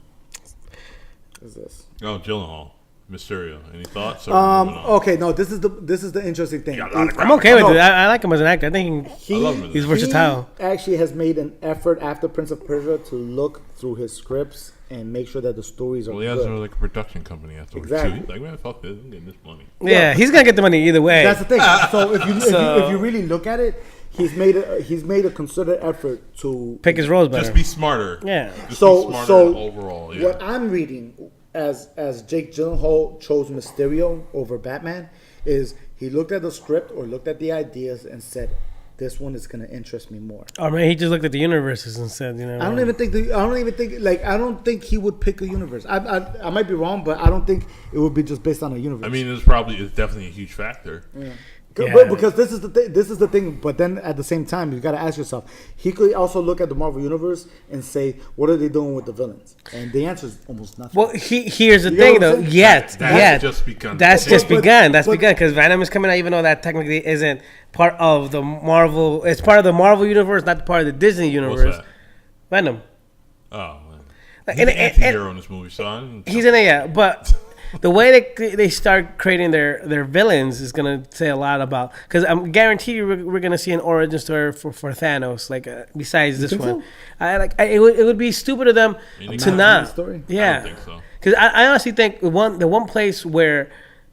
is this? Oh, Gyllenhaal, Mysterio. Any thoughts? Or moving on? Okay, no, this is the interesting thing. got a lot of I'm okay with No. it. I like him as an actor. I think I love him. he's versatile. He actually has made an effort after Prince of Persia to look through his scripts and make sure that the stories are Well, he has good. like a production company afterwards Exactly. too. He's like, man, fuck this, I'm getting this money. Yeah, he's gonna get the money either way. That's the thing. So if you really look at it, he's made a concerted effort to Pick his roles better. Just be smarter. Yeah. Just So- be smarter so overall. Yeah. What I'm reading as Jake Gyllenhaal chose Mysterio over Batman is he looked at the script or looked at the ideas and said, "This one is going to interest me more." Or maybe he just looked at the universes and said, I don't even think he would pick a universe. I might be wrong, but I don't think it would be just based on a universe. I mean, it's definitely a huge factor. Yeah. But because this is the thing. But then at the same time, you got to ask yourself. He could also look at the Marvel universe and say, "What are they doing with the villains?" And the answer is almost nothing. Well, here's the You get thing, what I'm though. saying? Yet, just begun. That's But- just but- begun. That's but- begun because Venom is coming out, even though that technically isn't part of the Marvel. It's part of the Marvel universe, not part of the Disney What's universe. that? Venom. Oh man, Like, he's an and- anti-hero in this movie, son. He's in it, yeah. But the way they start creating their villains is gonna say a lot about, because I'm guaranteed we're gonna see an origin story for Thanos. Like besides this think one, so? it would be stupid of them Meaning to not not. story? I Yeah, don't think so. because I honestly think the one place where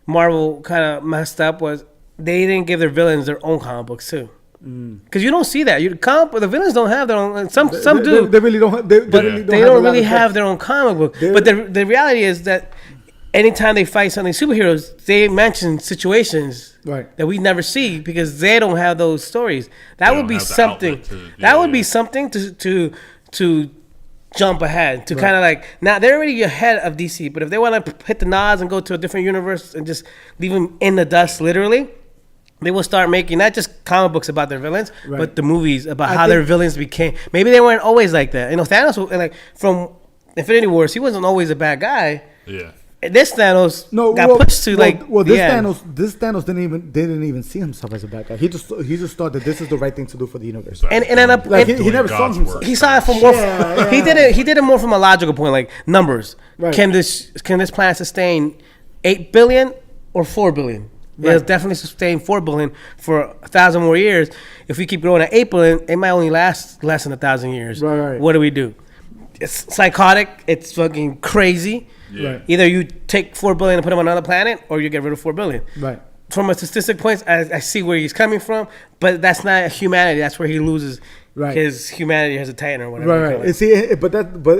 Marvel kind of messed up was they didn't give their villains their own comic books too. Because you don't see that. The villains don't have their own. Some do. They really don't. They really They have a don't lot really of have depth. their own comic book. They're- But the reality is that anytime they fight something superheroes, they mention situations Right. that we never see because they don't have those stories. That They would don't be have the something. outlet to- that yeah, would be yeah. something to jump ahead to kind of like now they're already ahead of DC. But if they want to hit the nods and go to a different universe and just leave them in the dust, literally. They will start making not just comic books about their villains, Right. but the movies about I how their think- villains became. Maybe they weren't always like that. You know, Thanos, like from Infinity Wars, he wasn't always a bad guy. Yeah. This Thanos got pushed to this the end. Thanos didn't even see himself as a bad guy. He just thought that this is the right thing to do for the universe. And ended up Like, he Doing never saw God's himself. work. he saw it from more. Yeah, He yeah. did it more from a logical point, like numbers. Right. Can this planet sustain 8 billion or 4 billion? Right. It'll definitely sustain 4 billion for 1,000 more years. If we keep growing at 8 billion, it might only last less than 1,000 years. Right. What do we do? It's psychotic. It's fucking crazy. Yeah. Right. Either you take 4 billion and put them on another planet, or you get rid of 4 billion. Right. From a statistic point, I see where he's coming from, but that's not humanity. That's where he loses Right. his humanity as a Titan or whatever. you Right. call Right.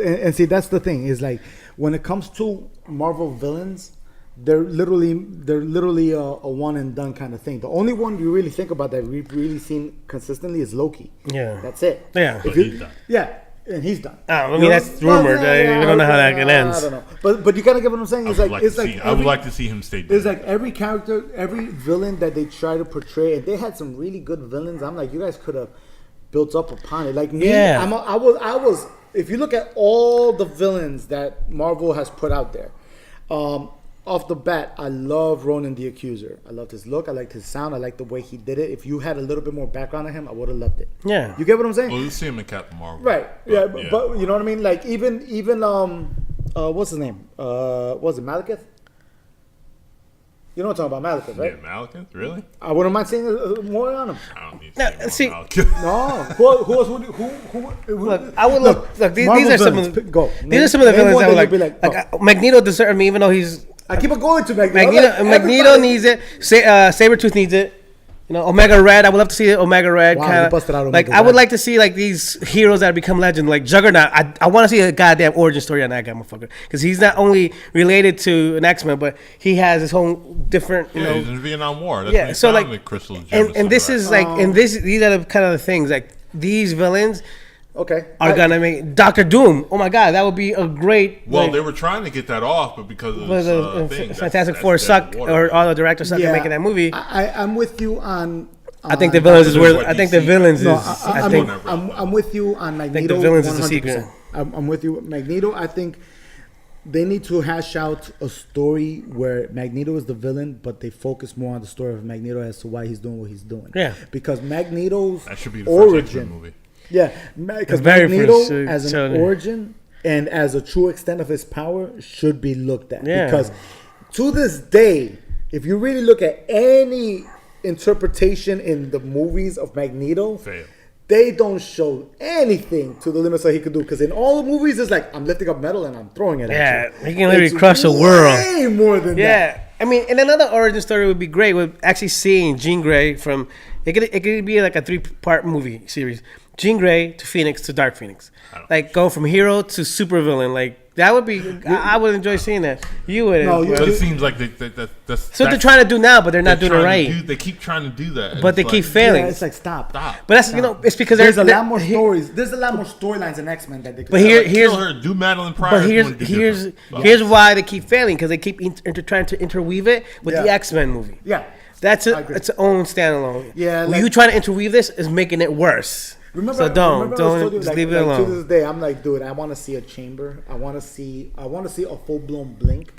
it. And see, that's the thing is like when it comes to Marvel villains, they're literally a one and done kind of thing. The only one you really think about that we've really seen consistently is Loki. Yeah. That's it. Yeah. If But you- he's done. Yeah. And he's done. I mean, You know? that's rumored. We don't know how that ends. I don't know. But you gotta get what I'm saying. I It's would like like it's to like see. I would like to see him stay dead. It's like every character, every villain that they try to portray, and they had some really good villains. I'm like, you guys could have built up upon it. Like me, Yeah. I was. If you look at all the villains that Marvel has put out there, off the bat, I love Ronan the Accuser. I loved his look. I liked his sound. I liked the way he did it. If you had a little bit more background on him, I would have loved it. Yeah. You get what I'm saying? Well, you see him in Captain Marvel. Right. Yeah. But you know what I mean? Like even what's his name? Was it Malekith? You know what I'm talking about, Malekith, right? Yeah, Malekith, really? I wouldn't mind seeing more on him. I don't need No, to see- see Malekith. No. Who else would who Look, I would look. These Marvel are some villains, of the, go. these are some of the Name villains one I would that like. you'd be like, Magneto deserves me, even though he's I keep it going to Magneto. Magneto needs it. Sabretooth needs it. You know, Omega Red. I would love to see Omega Red. Wow, Kinda, you busted out like Omega I would Red. like to see like these heroes that become legend, like Juggernaut. I want to see a goddamn origin story on that guy, motherfucker, because he's not only related to an X-Men, but he has his own different. You Yeah, know, he's in the Vietnam War. That's yeah. when he So found like, the crystal and this is like, and these are the kind of the things like these villains Okay. are gonna make Doctor Doom. Oh my god, that would be a great. Well, like, they were trying to get that off, but because of was this a thing, Fantastic that's Four dead sucked, in the or water. all the directors sucked at making that movie. I'm with you on. I think the on- villains is That's where. what I think the DC villains is. No, I I'm, think. I'm with you on Magneto. the villains is the 100%. secret. I'm with you, Magneto. I think they need to hash out a story where Magneto is the villain, but they focus more on the story of Magneto as to why he's doing what he's doing. Yeah. because Magneto's That should be the first X-Men origin. movie. Yeah, because very Magneto first, as an children. origin and as a true extent of his power should be looked at. Yeah. Because to this day, if you really look at any interpretation in the movies of Magneto, Fail. they don't show anything to the limits that he could do. Because in all the movies, it's like I'm lifting up metal and I'm throwing it Yeah, at you. he can literally It's crush the world. Way more than that. Yeah, I mean, and another origin story would be great. With actually seeing Jean Grey from it could be like a 3-part movie series. Jean Grey to Phoenix to Dark Phoenix, like go from hero to supervillain. Like that would be. I would enjoy seeing that. You would. No, you- But it seems like that's so they're trying to do now, but they're not doing it right. They keep trying to do that, and But it's they like, keep failing. Yeah, it's like stop. Stop. But that's it's because There's a they're- lot more he- stories. There's a lot more storylines in X Men that they could. But tell. here- Like, here's- kill her, do Madeline Pryor. But if you wanna do here's different. why they keep failing, because they keep trying to interweave it with the Yeah. X-Men movie. Yeah. That's I agree. its own standalone. Yeah, when like- you try to interweave this, is making it worse. Remember, So don't remember I told you, just leave it To alone. this day, I'm like, dude, I want to see a chamber. I want to see a full blown Blink.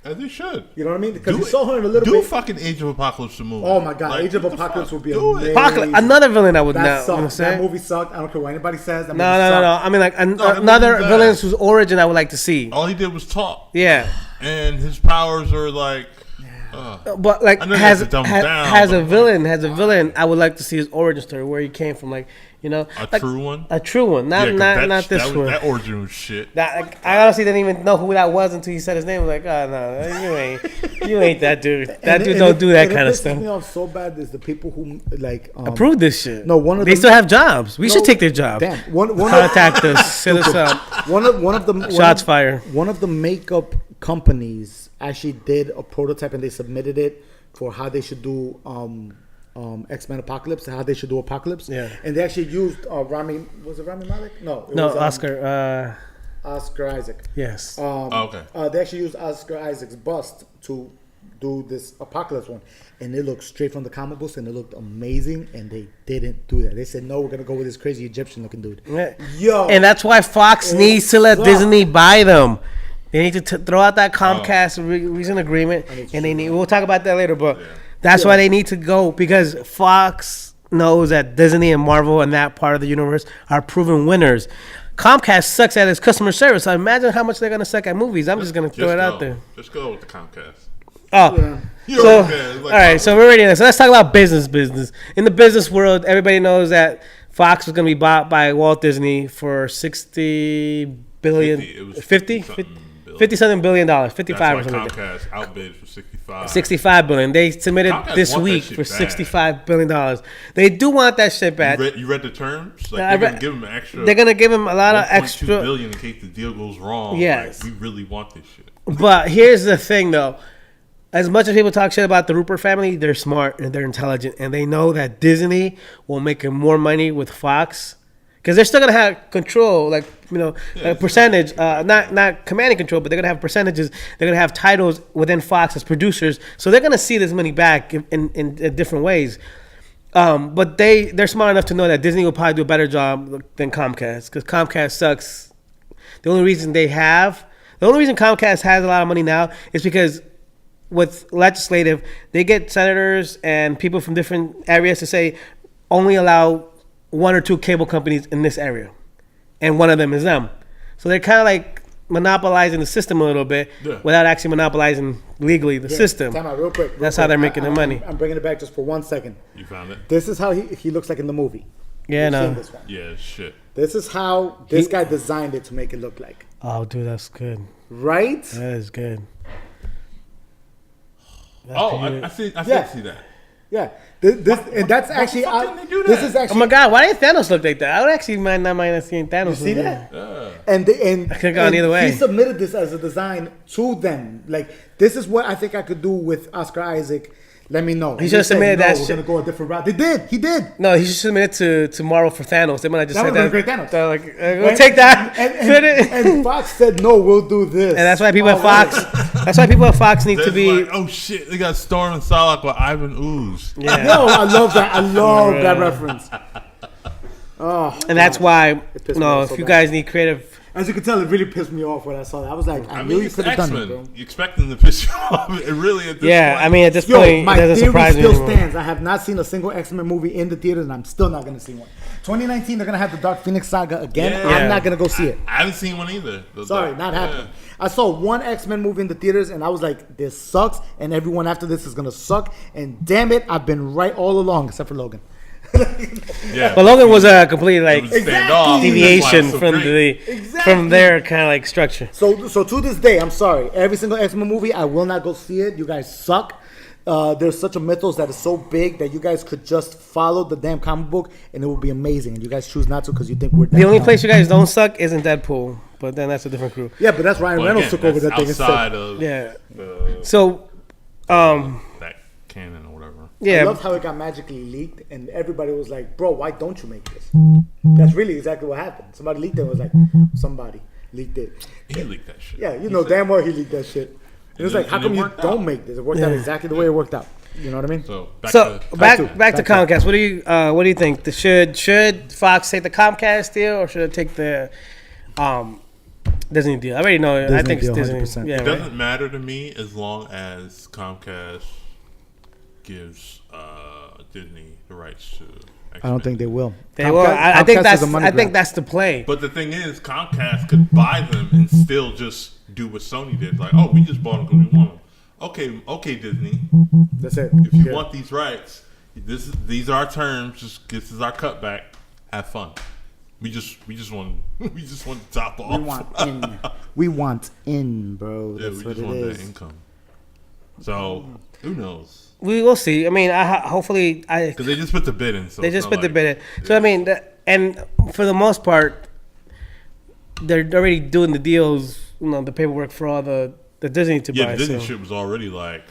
As they should. You know what I mean? Because Do you it. saw her in a little Do bit. fucking Age of Apocalypse the movie. Oh my god, Like, Age of what the Apocalypse fuck? would be Do it. amazing. Apocalypse, another villain I would That not sucked. want to say. That movie sucked. I don't care what anybody says. That No. movie sucked. I mean, like that another movie was villain bad. whose origin I would like to see. All he did was talk, Yeah, and his powers are like. but like I know has they have to dumb has, down, has a but- villain. I would like to see his origin story, where he came from. Like A like, true one? A true one, not Yeah, 'cause not that- not this that one. That origin was shit. That, I honestly didn't even know who that was until he said his name. I was like, oh no, you ain't that dude. That dude don't do that kind of What stuff. pisses me off so bad is the people who like Approve this shit. No, one of they them- still have jobs. We No, should take their jobs. Damn, one of Contact us. Hit us up. one of the Shots fired. One of the makeup companies actually did a prototype and they submitted it for how they should do X-Men Apocalypse, how they should do Apocalypse. Yeah. And they actually used Rami. Was it Rami Malek? No. It No, was, Oscar. Oscar Isaac. Yes. Okay. They actually used Oscar Isaac's bust to do this Apocalypse one, and it looked straight from the comic books, and it looked amazing. And they didn't do that. They said, "No, we're gonna go with this crazy Egyptian looking dude." Yeah. Yo, And that's why Fox needs to let sucks. Disney buy them. They need to throw out that Comcast recent agreement, and they need. We'll talk about that later, but that's why they need to go, because Fox knows that Disney and Marvel and that part of the universe are proven winners. Comcast sucks at its customer service. So imagine how much they're gonna suck at movies. I'm just gonna throw it out there. Just go with the Comcast. Oh, You know so what I'm saying? It's like all right. So we're already in this. So let's talk about business. In the business world, everybody knows that Fox was going to be bought by Walt Disney for $60 billion, 50 something billion dollars, 55 or That's something. why Comcast outbid for 65. 65 billion. They submitted Comcast this want that week shit for bad. $65 billion. They do want that shit back. You read the terms? Like, Yeah, I they're read- gonna give them extra. They're gonna give him a lot of 1.2 extra. billion in case the deal goes wrong. Yes. Like, we really want this shit. But here's the thing, though. As much as people talk shit about the Rupert family, they're smart and they're intelligent, and they know that Disney will make more money with Fox, because they're still gonna have control, like, you know, a percentage, not commanding control, but they're gonna have percentages. They're gonna have titles within Fox as producers, so they're gonna see this money back in different ways. But they're smart enough to know that Disney will probably do a better job than Comcast, because Comcast sucks. The only reason Comcast has a lot of money now is because with legislative, they get senators and people from different areas to say only allow one or two cable companies in this area, and one of them is them. So they're kind of like monopolizing the system a little bit without actually monopolizing legally the system. Time out real quick. That's how they're making their money. I'm bringing it back just for 1 second. You found it? This is how he looks like in the movie. Yeah, You've no. seen this one. Yeah, shit. This is how this guy designed it to make it look like. Oh, dude, that's good. Right? That is good. I see that. Yeah. And that's actually fuck didn't they do this that? is Oh actually my God, why didn't Thanos look like that? I would actually not mind seeing Thanos. you see look that? like And I could've gone either way. He submitted this as a design to them. Like, this is what I think I could do with Oscar Isaac. Let me know. He should have submitted that We're shit. gonna go a different route. They did. He did. No, he should submit it to Marvel for Thanos. They might have just That said would've that. been great Thanos. They're like, we'll take that. And Fox said no. We'll do this. And that's why people at Alright. Fox. That's why people at Fox need to That's be. like, oh shit, they got Storm and Salak with Ivan Ooze. Yeah. No, I love that. I love that reference. Oh, And that's why, pissed me off so if you bad. guys need creative, as you can tell, it really pissed me off when I saw that. I was like, I, I knew mean, you it's could have done it, X-Men. bro. You expect them to piss you off. It really at this yeah. point. I mean, at this Yo, point, it my doesn't theory surprise me still anymore. stands. I have not seen a single X-Men movie in the theaters, and I'm still not going to see one. 2019, they're going to have the Dark Phoenix saga again. Yeah. I'm not going to go see it. I haven't seen one either. Sorry, not happening. I saw one X-Men movie in the theaters, and I was like, this sucks, and everyone after this is going to suck. And damn it, I've been right all along, except for Logan. Yeah. But Logan was a complete like It was a standoff. deviation That's why from it's so great. from their kind of like structure. So to this day, I'm sorry. Every single X-Men movie, I will not go see it. You guys suck. There's such a mythos that is so big that you guys could just follow the damn comic book and it will be amazing. And you guys choose not to because you think we're The only place you guys don't suck isn't Deadpool, but then that's a different group. Yeah, but that's Ryan Well, Reynolds again, took over that's that thing outside instead. of Yeah. the, So, that canon or whatever. I yeah, loved how it got magically leaked, and everybody was like, "Bro, why don't you make this?" That's really exactly what happened. Somebody leaked it. And was like, somebody leaked it. He leaked that shit. Yeah, you He know said- damn well he leaked that shit. It was like, And how it come you worked don't out. make this? It worked out Yeah. exactly the way it worked out. You know what I mean? So So back to- to back to- Comcast. What do you think? Should Fox take the Comcast deal or should it take the Disney deal? I already know. I Disney think it's deal, Disney. 100%. Yeah, It right? doesn't matter to me as long as Comcast gives Disney the rights to. I don't think they will. They will. I think Comcast is a money I think grab. that's the play. But the thing is, Comcast could buy them and still just do what Sony did. Like, oh, we just bought them because we want them. Okay, Disney. That's it. If you Yeah. want these rights, these are our terms. Just this is our cutback. Have fun. We just want to top off. We want in. We want in, bro. Yeah, That's we what just it want is. that income. So who knows? We will see. I mean, hopefully Because they just put the bid in. So they it's just not put the like- bid in. So I mean, and for the most part, they're already doing the deals. The paperwork for all the Disney to Yeah, buy. the Disney so. shit was already like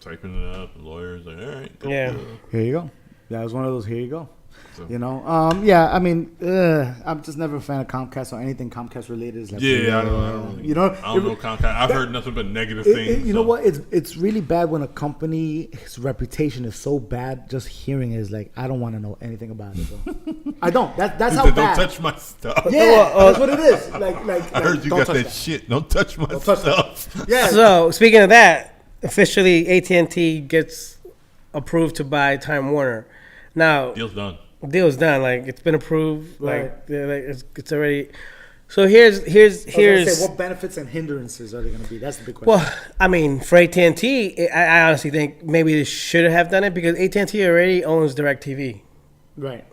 typing it up. Lawyers like, all right. good Yeah. deal. Here you go. That was one of those. Here you go. So- You know. Yeah. I mean, I'm just never a fan of Comcast or anything Comcast related. Is like, Yeah, I don't you know. I don't know Comcast. I've heard nothing but negative things. You know so. what? It's really bad when a company's reputation is so bad. Just hearing it is like, I don't want to know anything about it. Bro. I don't. That's He how said, bad. don't touch my stuff. Yeah, that's what it is. Like I heard you don't got touch that shit. Don't touch my Don't touch stuff. Yeah. So speaking of that, officially AT&T gets approved to buy Time Warner. Now Deal's done. deal's done. Like it's been approved. Right. Like, it's already. So here's Say, what benefits and hindrances are they going to be? That's the big question. well, I mean, for AT&T, I honestly think maybe they should have done it because AT&T already owns DirecTV. Right.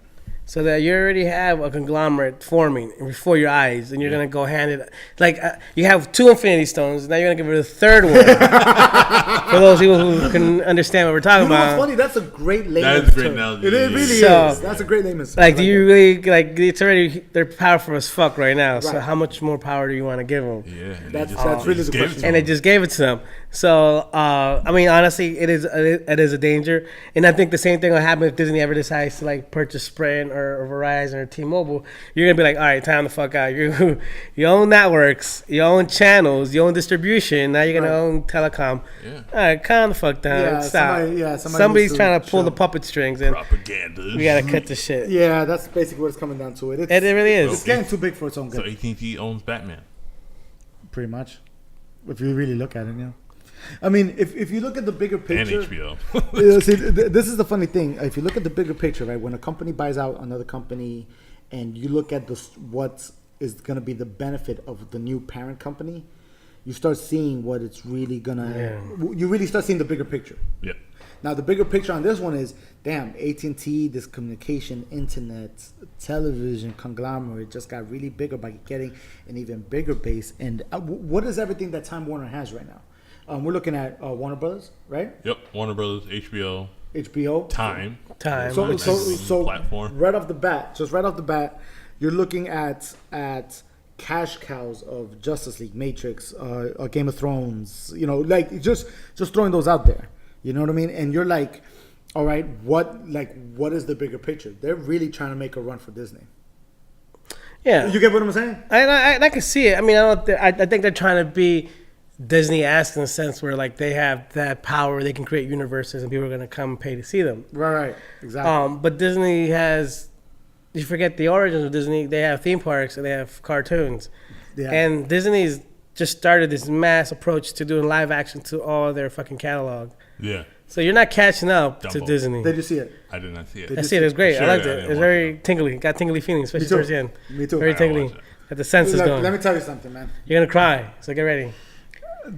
So that you already have a conglomerate forming before your eyes, and you're gonna go hand it like you have 2 Infinity Stones. Now you're gonna give it a third one for those people who can understand what we're talking You know what's about. funny? That's a great layman. That is a great analogy. It really So- is. That's a great layman. Like, do you really like? It's already they're powerful as fuck right now. So Right. how much more power do you want to give them? Yeah. and That's- they that's really just the gave it question. to And him. they just gave it to them. So I mean, honestly, it is a danger, and I think the same thing will happen if Disney ever decides to like purchase Sprint or Verizon or T-Mobile. You're gonna be like, all right, time the fuck out. You own networks, you own channels, you own distribution. Now you're gonna Right. own telecom. Yeah. All right, calm the fuck down. Yeah, Stop. somebody's Somebody's needs trying to to pull the show. puppet strings, and Propaganda. we gotta cut the shit. Yeah, that's basically what it's coming down to. It It really is. It's getting too big for its own So good. AT&T owns Batman. Pretty much. If you really look at it, yeah. I mean, if you look at the bigger And picture, HBO. see, this is the funny thing. If you look at the bigger picture, right, when a company buys out another company, and you look at what is going to be the benefit of the new parent company, you start seeing what it's really gonna. You really start seeing the bigger picture. Yeah. Now the bigger picture on this one is, damn, AT&T, this communication, internet, television conglomerate just got really bigger by getting an even bigger base. And what is everything that Time Warner has right now? We're looking at Warner Brothers, right? Yep. Warner Brothers, HBO, HBO, Time. Time. So Platform. right off the bat, you're looking at cash cows of Justice League, Matrix, Game of Thrones. You know, like just throwing those out there. You know what I mean? And you're like, all right, what is the bigger picture? They're really trying to make a run for Disney. Yeah, You get what I'm saying? I can see it. I mean, I think they're trying to be Disney-esque in a sense where like they have that power, they can create universes, and people are gonna come and pay to see them. Right, exactly. But Disney has, you forget the origins of Disney. They have theme parks and they have cartoons, Yeah. and Disney's just started this mass approach to doing live action to all their fucking catalog. Yeah. So you're not catching up to Dumbo. Disney. Did you see it? I did not see it. Did I see it. It was great. Sure, I liked I it. didn't It was watch very tingly. Got tingly feelings, especially Me too. towards the end. Me too. Very I gotta tingly. watch it. Got the senses Look, going. let me tell you something, man. You're gonna cry. So get ready.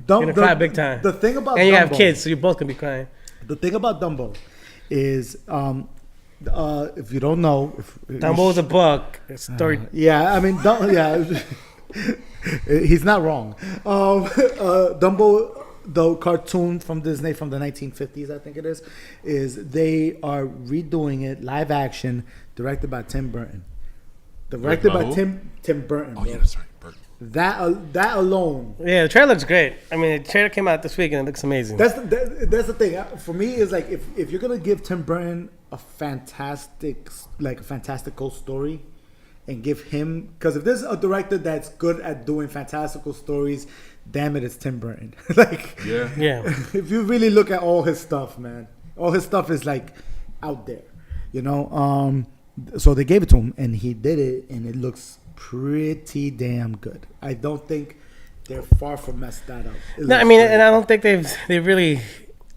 Dumb, You're gonna cry big time. The thing about And you have Dumbo- kids, so you both can be crying. The thing about Dumbo is, if you don't know, Dumbo's a book. It's story. Yeah, I mean, he's not wrong. Dumbo, the cartoon from Disney from the 1950s, I think it is they are redoing it live action, directed by Tim Burton. Directed by who? Tim Burton. Oh, bro. yeah, that's right. Bert. That alone. Yeah, the trailer looks great. I mean, the trailer came out this week and it looks amazing. That's the thing. For me, is like if you're gonna give Tim Burton a fantastical story, and give him, because if there's a director that's good at doing fantastical stories, damn it, it's Tim Burton. Like, Yeah. Yeah. if you really look at all his stuff, man, all his stuff is like out there, you know. So they gave it to him, and he did it, and it looks pretty damn good. I don't think they're far from messed that up. It No, I looks mean, great. and I don't think they really,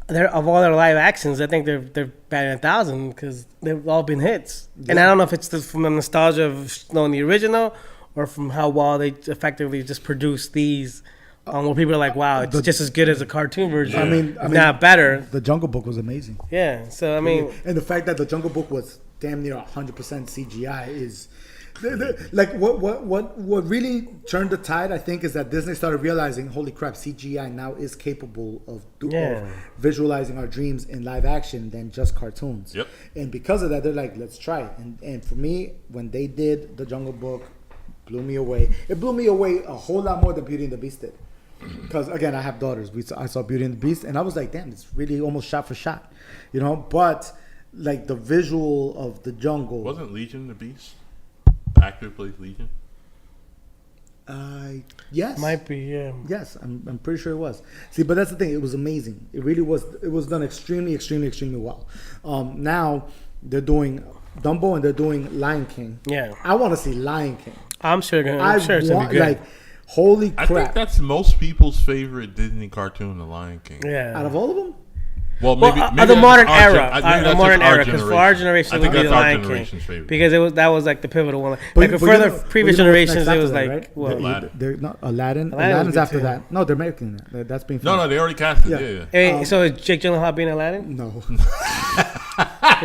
of all their live actions, I think they're batting 1,000 because they've all been hits. And I don't know if it's from the nostalgia of knowing the original or from how well they effectively just produced these. Where people are like, wow, it's just as good as the cartoon version. Yeah. I mean, if not better. The Jungle Book was amazing. Yeah. So I mean, And the fact that the Jungle Book was damn near 100% CGI is like what really turned the tide, I think, is that Disney started realizing, holy crap, CGI now is capable of visualizing our dreams in live action than just cartoons. Yep. And because of that, they're like, let's try it. And for me, when they did the Jungle Book, blew me away. It blew me away a whole lot more than Beauty and the Beast did. because again, I have daughters. I saw Beauty and the Beast, and I was like, damn, it's really almost shot for shot, you know. But like the visual of the jungle. Wasn't Legion the Beast? Actor plays Legion. Yes, Might be, yeah. yes, I'm pretty sure it was. See, but that's the thing. It was amazing. It really was. It was done extremely, extremely, extremely well. Now they're doing Dumbo and they're doing Lion King. Yeah. I want to see Lion King. I'm sure it's gonna be good. Like, holy I crap! think that's most people's favorite Disney cartoon, The Lion King. yeah. Out of all of them, Well, maybe the that's modern just our era, maybe the that's modern just our era, because for our generation I it think would be that's the our Lion King, generation's favorite. because that was like the pivotal one. But- Like but for you the know- previous but you know what's generations, next it was after that, like right? what? Aladdin. They're not Aladdin. Aladdin Aladdin's was after good, that. No, they're making that. That's being No, filmed. they already cast it. Yeah. Yeah. Hey, so is Jake Gyllenhaal being Aladdin? No,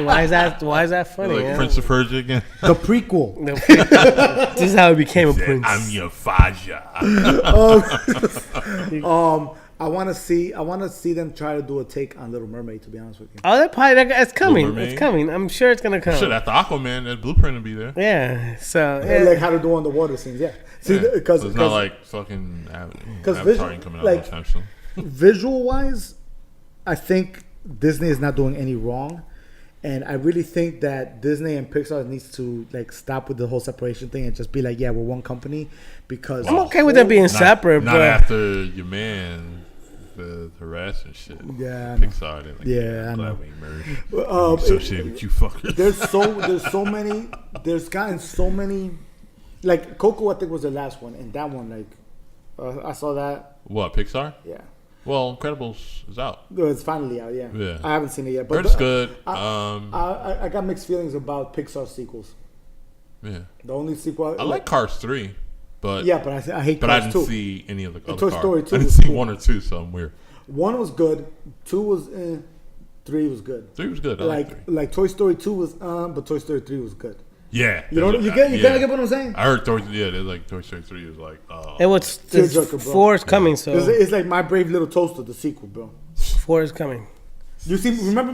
Why is that? Why is that funny? Like yeah? Prince of Persia again. the prequel. No, this is how he became a prince. I'm your Faja. I want to see them try to do a take on Little Mermaid. To be honest with you, Oh, it's coming. Mermaid? It's coming. I'm sure it's gonna come. Shit, after Aquaman, that blueprint will be there. Yeah. So like how to do underwater scenes. Yeah, see, Yeah. because So it's not like fucking Avatar visual- ain't coming out like- anytime soon. visual wise, I think Disney is not doing any wrong. And I really think that Disney and Pixar needs to like stop with the whole separation thing and just be like, yeah, we're one company. Because I'm okay with them being separate, Not but after your man, the harassment shit. Yeah, I know. Pixar didn't like Yeah, that. I Glad know. we merged. Associated with you fuckers. there's so many, there's gotten so many, like Coco, I think was the last one, and that one, like, I saw that. What, Pixar? Yeah, Well, Incredibles is out. it's finally out. Yeah, Yeah. I haven't seen it yet, but Heard it's good. I got mixed feelings about Pixar sequels. Yeah. The only sequel I like Cars 3, but yeah, but I hate but I Cars didn't 2. see any of the other Toy Cars. Story 2 I didn't was see cool. 1 or 2, so I'm weird. 1 was good, 2 was 3 was good. 3 was good. I like 3. Like Toy Story 2 was but Toy Story 3 was good. Yeah. You know, you kind of get what I'm saying? I heard Toy Story 3 was like, and what's Tearjerker, bro. 4 is coming, so It's like My Brave Little Toaster, the sequel, bro. 4 is coming. You see, remember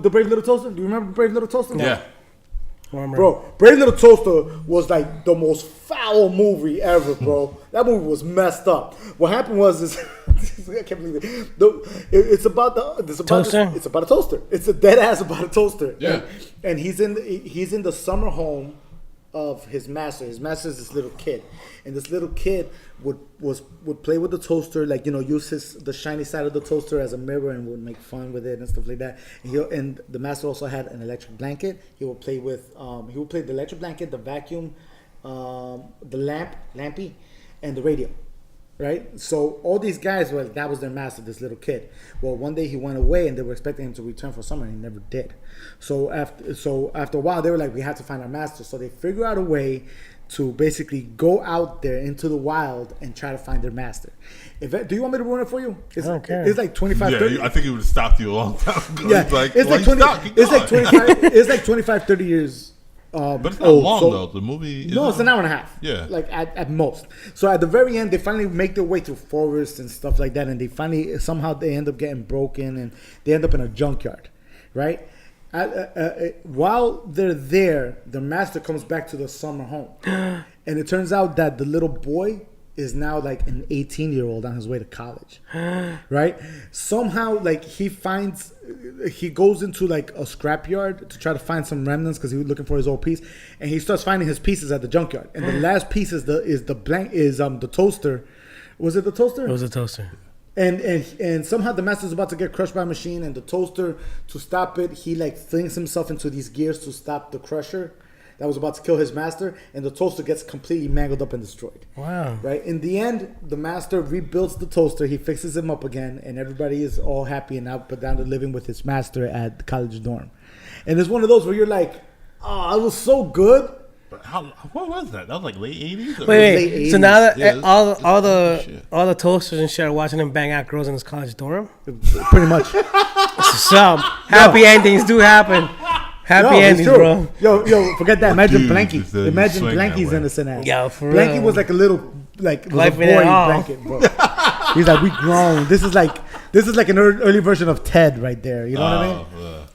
the Brave Little Toaster? Do you remember Brave Little Toaster? yeah. Remember? Bro, Brave Little Toaster was like the most foul movie ever, bro. That movie was messed up. What happened was this. I can't believe it. It's about Toaster? It's about a toaster. It's a dead ass about a toaster. Yeah. And he's in the summer home of his master. His master is this little kid, and this little kid would play with the toaster, like, you know, use the shiny side of the toaster as a mirror and would make fun with it and stuff like that. And the master also had an electric blanket. He would play with the electric blanket, the vacuum, the lampy, and the radio. Right, so all these guys were that was their master, this little kid. Well, one day he went away, and they were expecting him to return for summer, and he never did. So after a while, they were like, "We have to find our master." So they figure out a way to basically go out there into the wild and try to find their master. Do you want me to ruin it for you? I don't care. It's like 25, Yeah, 30. I think it would have stopped you a long time ago. Yeah, It's like, it's why like you 20. stop? Keep It's like going. 25. It's like 25, 30 years. But it's not old. long So- though. The movie. No, it's an hour and a half. Yeah. Like at most. So at the very end, they finally make their way through forests and stuff like that, and they finally somehow they end up getting broken, and they end up in a junkyard, right? While they're there, the master comes back to the summer home, and it turns out that the little boy is now like an 18-year-old on his way to college, right? Somehow, like he goes into like a scrapyard to try to find some remnants because he was looking for his old piece, and he starts finding his pieces at the junkyard. And the last piece is the toaster. Was it the toaster? It was a toaster. And somehow the master's about to get crushed by a machine, and the toaster, to stop it, he like flings himself into these gears to stop the crusher that was about to kill his master, and the toaster gets completely mangled up and destroyed. Wow. Right? In the end, the master rebuilds the toaster, he fixes him up again, and everybody is all happy and now put down to living with his master at the college dorm. And it's one of those where you're like, oh, it was so good. But what was that? That was like late 80s? Wait. late So 80s. now that Yeah, this- all shit. the toasters and shit are watching him bang out girls in his college dorm. Pretty much. So happy endings do happen. Happy it's endings, true. bro. Yo, forget that. Imagine Dude, Blanky. just, you Imagine swing that Blanky's way. innocent ass. Yo, for Blanky real. was like a little, like, was Life a in it boy all. blanket, bro. He's like, we grown. This is like This is like an early version of Ted right there. You know what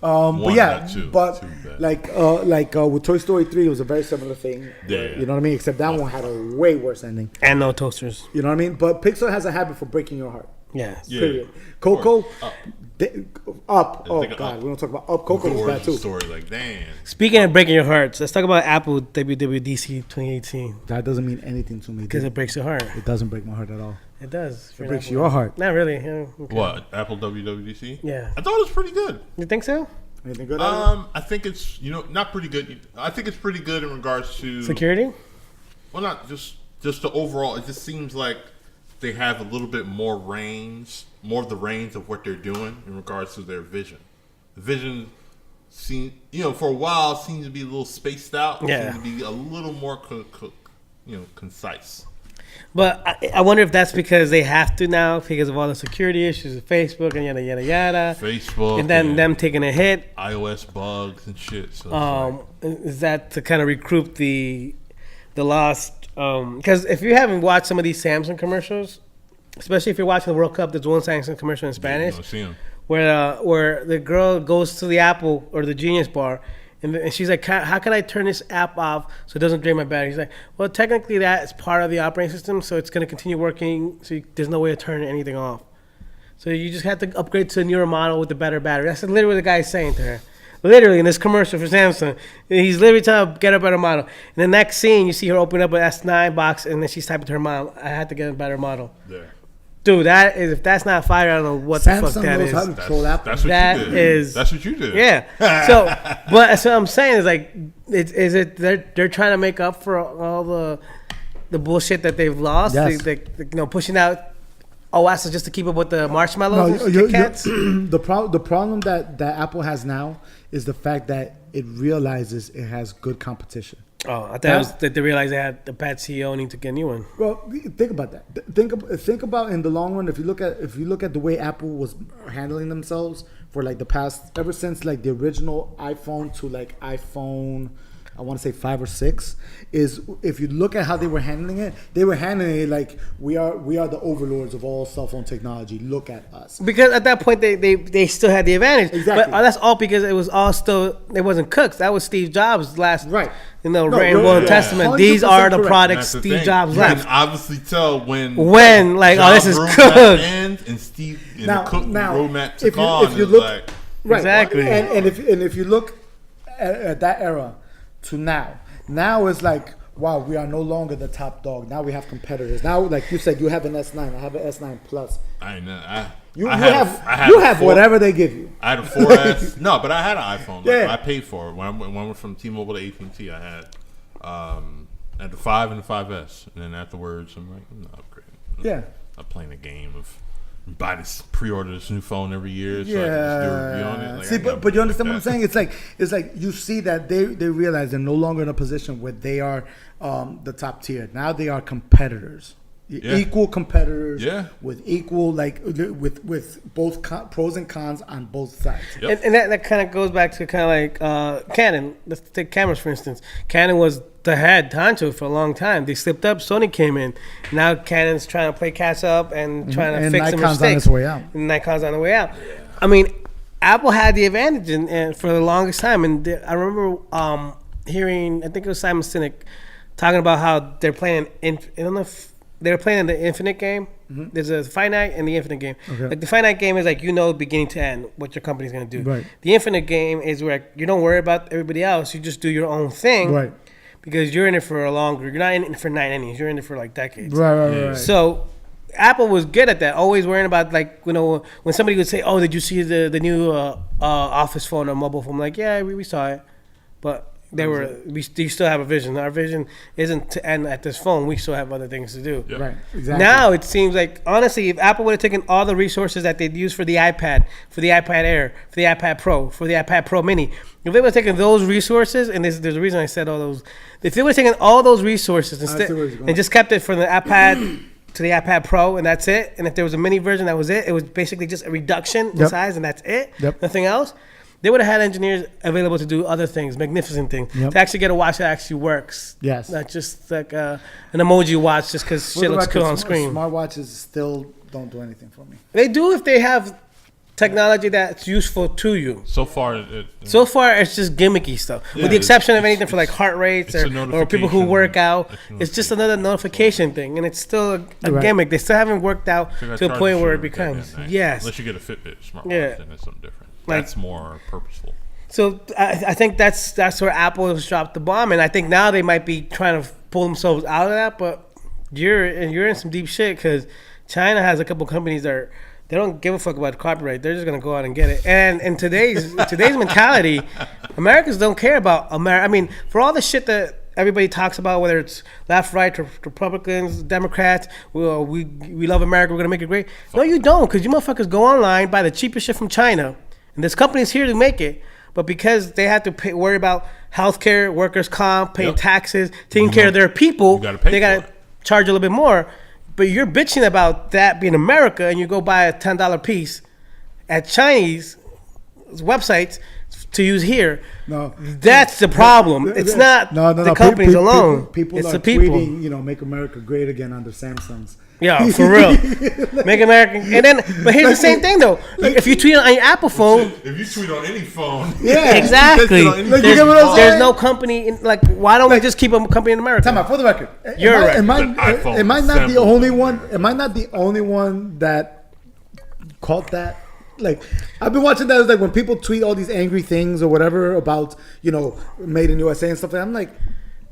I mean? But yeah, but like with Toy Story 3, it was a very similar thing. Yeah. You know what I mean? Except that one had a way worse ending. And no toasters. You know what I mean? But Pixar has a habit for breaking your heart. Yeah. Period. Coco, Up. Oh think God, Up. we don't talk about Up. Coco was bad too. Story, like, damn. Speaking of breaking your hearts, let's talk about Apple WWDC 2018 That doesn't mean anything to me. because it breaks your heart. It doesn't break my heart at all. It does. It breaks your heart. Not really. Yeah, okay. What, Apple WWDC? Yeah. I thought it was pretty good. You think so? Anything good? I think it's not pretty good. I think it's pretty good in regards to Security? Well, not just the overall. It just seems like they have a little bit more range, more of the range of what they're doing in regards to their vision. The vision seems, for a while, seems to be a little spaced out. Yeah. Seems to be a little more, concise. But I wonder if that's because they have to now because of all the security issues with Facebook and yada yada yada. Facebook and then them taking a hit. iOS bugs and shit. So Is that to kind of recruit the lost? Because if you haven't watched some of these Samsung commercials, especially if you're watching the World Cup, there's one Samsung commercial in Spanish where the girl goes to the Apple or the Genius Bar. And she's like, how can I turn this app off so it doesn't drain my battery? He's like, well, technically that is part of the operating system, so it's going to continue working. So there's no way to turn anything off. So you just have to upgrade to a newer model with a better battery. That's literally what the guy's saying to her. Literally in this commercial for Samsung, he's literally trying to get a better model. And the next scene, you see her open up an S9 box, and then she's typing to her mom, I had to get a better model. Yeah. Dude, if that's not fire, I don't know what the fuck that is. How to control Apple. That's what you did. Yeah. So, but so I'm saying is like, is it they're trying to make up for all the bullshit that they've lost? Yes. They pushing out OS just to keep up with the marshmallows, and Kit Kats. The problem that Apple has now is the fact that it realizes it has good competition. Oh, I thought it was that they realized they had the bad CEO need to get a new one. Well, think about that. Think about in the long run. If you look at the way Apple was handling themselves for like the past, ever since like the original iPhone to like iPhone, I want to say 5 or 6, is if you look at how they were handling it like we are the overlords of all cell phone technology. Look at us. Because at that point they still had the advantage. Exactly. But that's all because it was all still, it wasn't cooks. That was Steve Jobs' last, right. Rainbow Testament. These are the products Steve Jobs left. You can obviously tell when this is cooked. And Steve now, the cook roadmap took if you on. look, like, right, exactly. And if you look at that era to now it's like, wow, we are no longer the top dog. Now we have competitors. Now, like you said, you have an S9. I have an S9 Plus. I know. You have whatever they give you. I had a 4S. No, but I had an iPhone. Like, Yeah. I paid for it. When I went from T-Mobile to AT&T, I had the 5 and the 5S. And then afterwards, I'm like, I'm not upgrading. Yeah. I'm playing a game of pre-order this new phone every year. So Yeah. I can just do a review on it. Like, See, but you understand what I'm saying? It's like you see that they realize they're no longer in a position where they are the top tier. Now they are competitors. Yeah. Equal competitors, Yeah. with equal with both pros and cons on both sides. Yep. And that kind of goes back to kind of like Canon. Let's take cameras for instance. Canon was the head honcho for a long time. They slipped up. Sony came in. Now Canon's trying to play catch up and trying to fix some Nikon's mistakes. on its way out. And Nikon's on the way out. I mean, Apple had the advantage and for the longest time. And I remember hearing, I think it was Simon Sinek talking about how they're playing. I don't know if they were playing the infinite game. Mm-hmm. There's a finite and the infinite game. Okay. Like the finite game is like beginning to end what your company's gonna do. Right. The infinite game is where you don't worry about everybody else. You just do your own thing. Right. Because you're in it for a longer. You're not in it for 9 innings. You're in it for like decades. Right. So Apple was good at that. Always worrying about like when somebody would say, "Oh, did you see the new Office phone or mobile phone?" I'm like, yeah, we saw it, but. We still have a vision. Our vision isn't to end at this phone. We still have other things to do. Yep. Right. Exactly. Now it seems like, honestly, if Apple would have taken all the resources that they'd use for the iPad, for the iPad Air, for the iPad Pro, for the iPad Pro Mini, if they would have taken those resources, and there's a reason I said all those, if they would have taken all those resources instead and just kept it from the iPad to the iPad Pro and that's it, and if there was a mini version, that was it. It was basically just a reduction in size and that's it. Yep. Nothing else. they would have had engineers available to do other things, magnificent things, Yep. to actually get a watch that actually works. Yes. Not just like an emoji watch just because For shit the looks record, cool on screen. Smartwatches still don't do anything for me. They do if they have technology that's useful to you. So far, So far, it's just gimmicky stuff. Yeah, with the exception of it's- anything for like heart rates it's a or people who notification. work out. It's It's just another notification thing. And it's still a Right. gimmick. They still haven't worked out So you to a gotta point charge where your it becomes. goddamn thing. Yes. Unless you get a Fitbit smartwatch, Yeah. then it's something different. Like- That's more purposeful. So I think that's where Apple has dropped the bomb. And I think now they might be trying to pull themselves out of that. But you're in some deep shit because China has a couple companies that they don't give a fuck about copyright. They're just gonna go out and get it. And in today's mentality, Americans don't care about America. I mean, for all the shit that everybody talks about, whether it's left, right, Republicans, Democrats, we love America. We're gonna make it great. No, you don't, because you motherfuckers go online, buy the cheapest shit from China, and there's companies here to make it. But because they have to worry about healthcare, workers' comp, paying Yep. taxes, taking care of their people, you gotta pay they gotta for it. charge a little bit more. But you're bitching about that being America, and you go buy a $10 piece at Chinese websites to use here. No. That's the problem. It's not the companies alone. People it's are the people. tweeting, make America great again under Samsungs. Yeah, for real. Make American. And then, but here's the same thing though. If you tweet on your Apple phone, If you tweet on any phone, Yeah, exactly. Like, you get what I'm saying? There's no company in, like. Why don't we just keep a company in America? Time out, for the record. You're right. Am An iPhone I not the sample only something. one? Am I not the only one that caught that? Like, I've been watching that. It's like when people tweet all these angry things or whatever about made in USA and stuff. I'm like,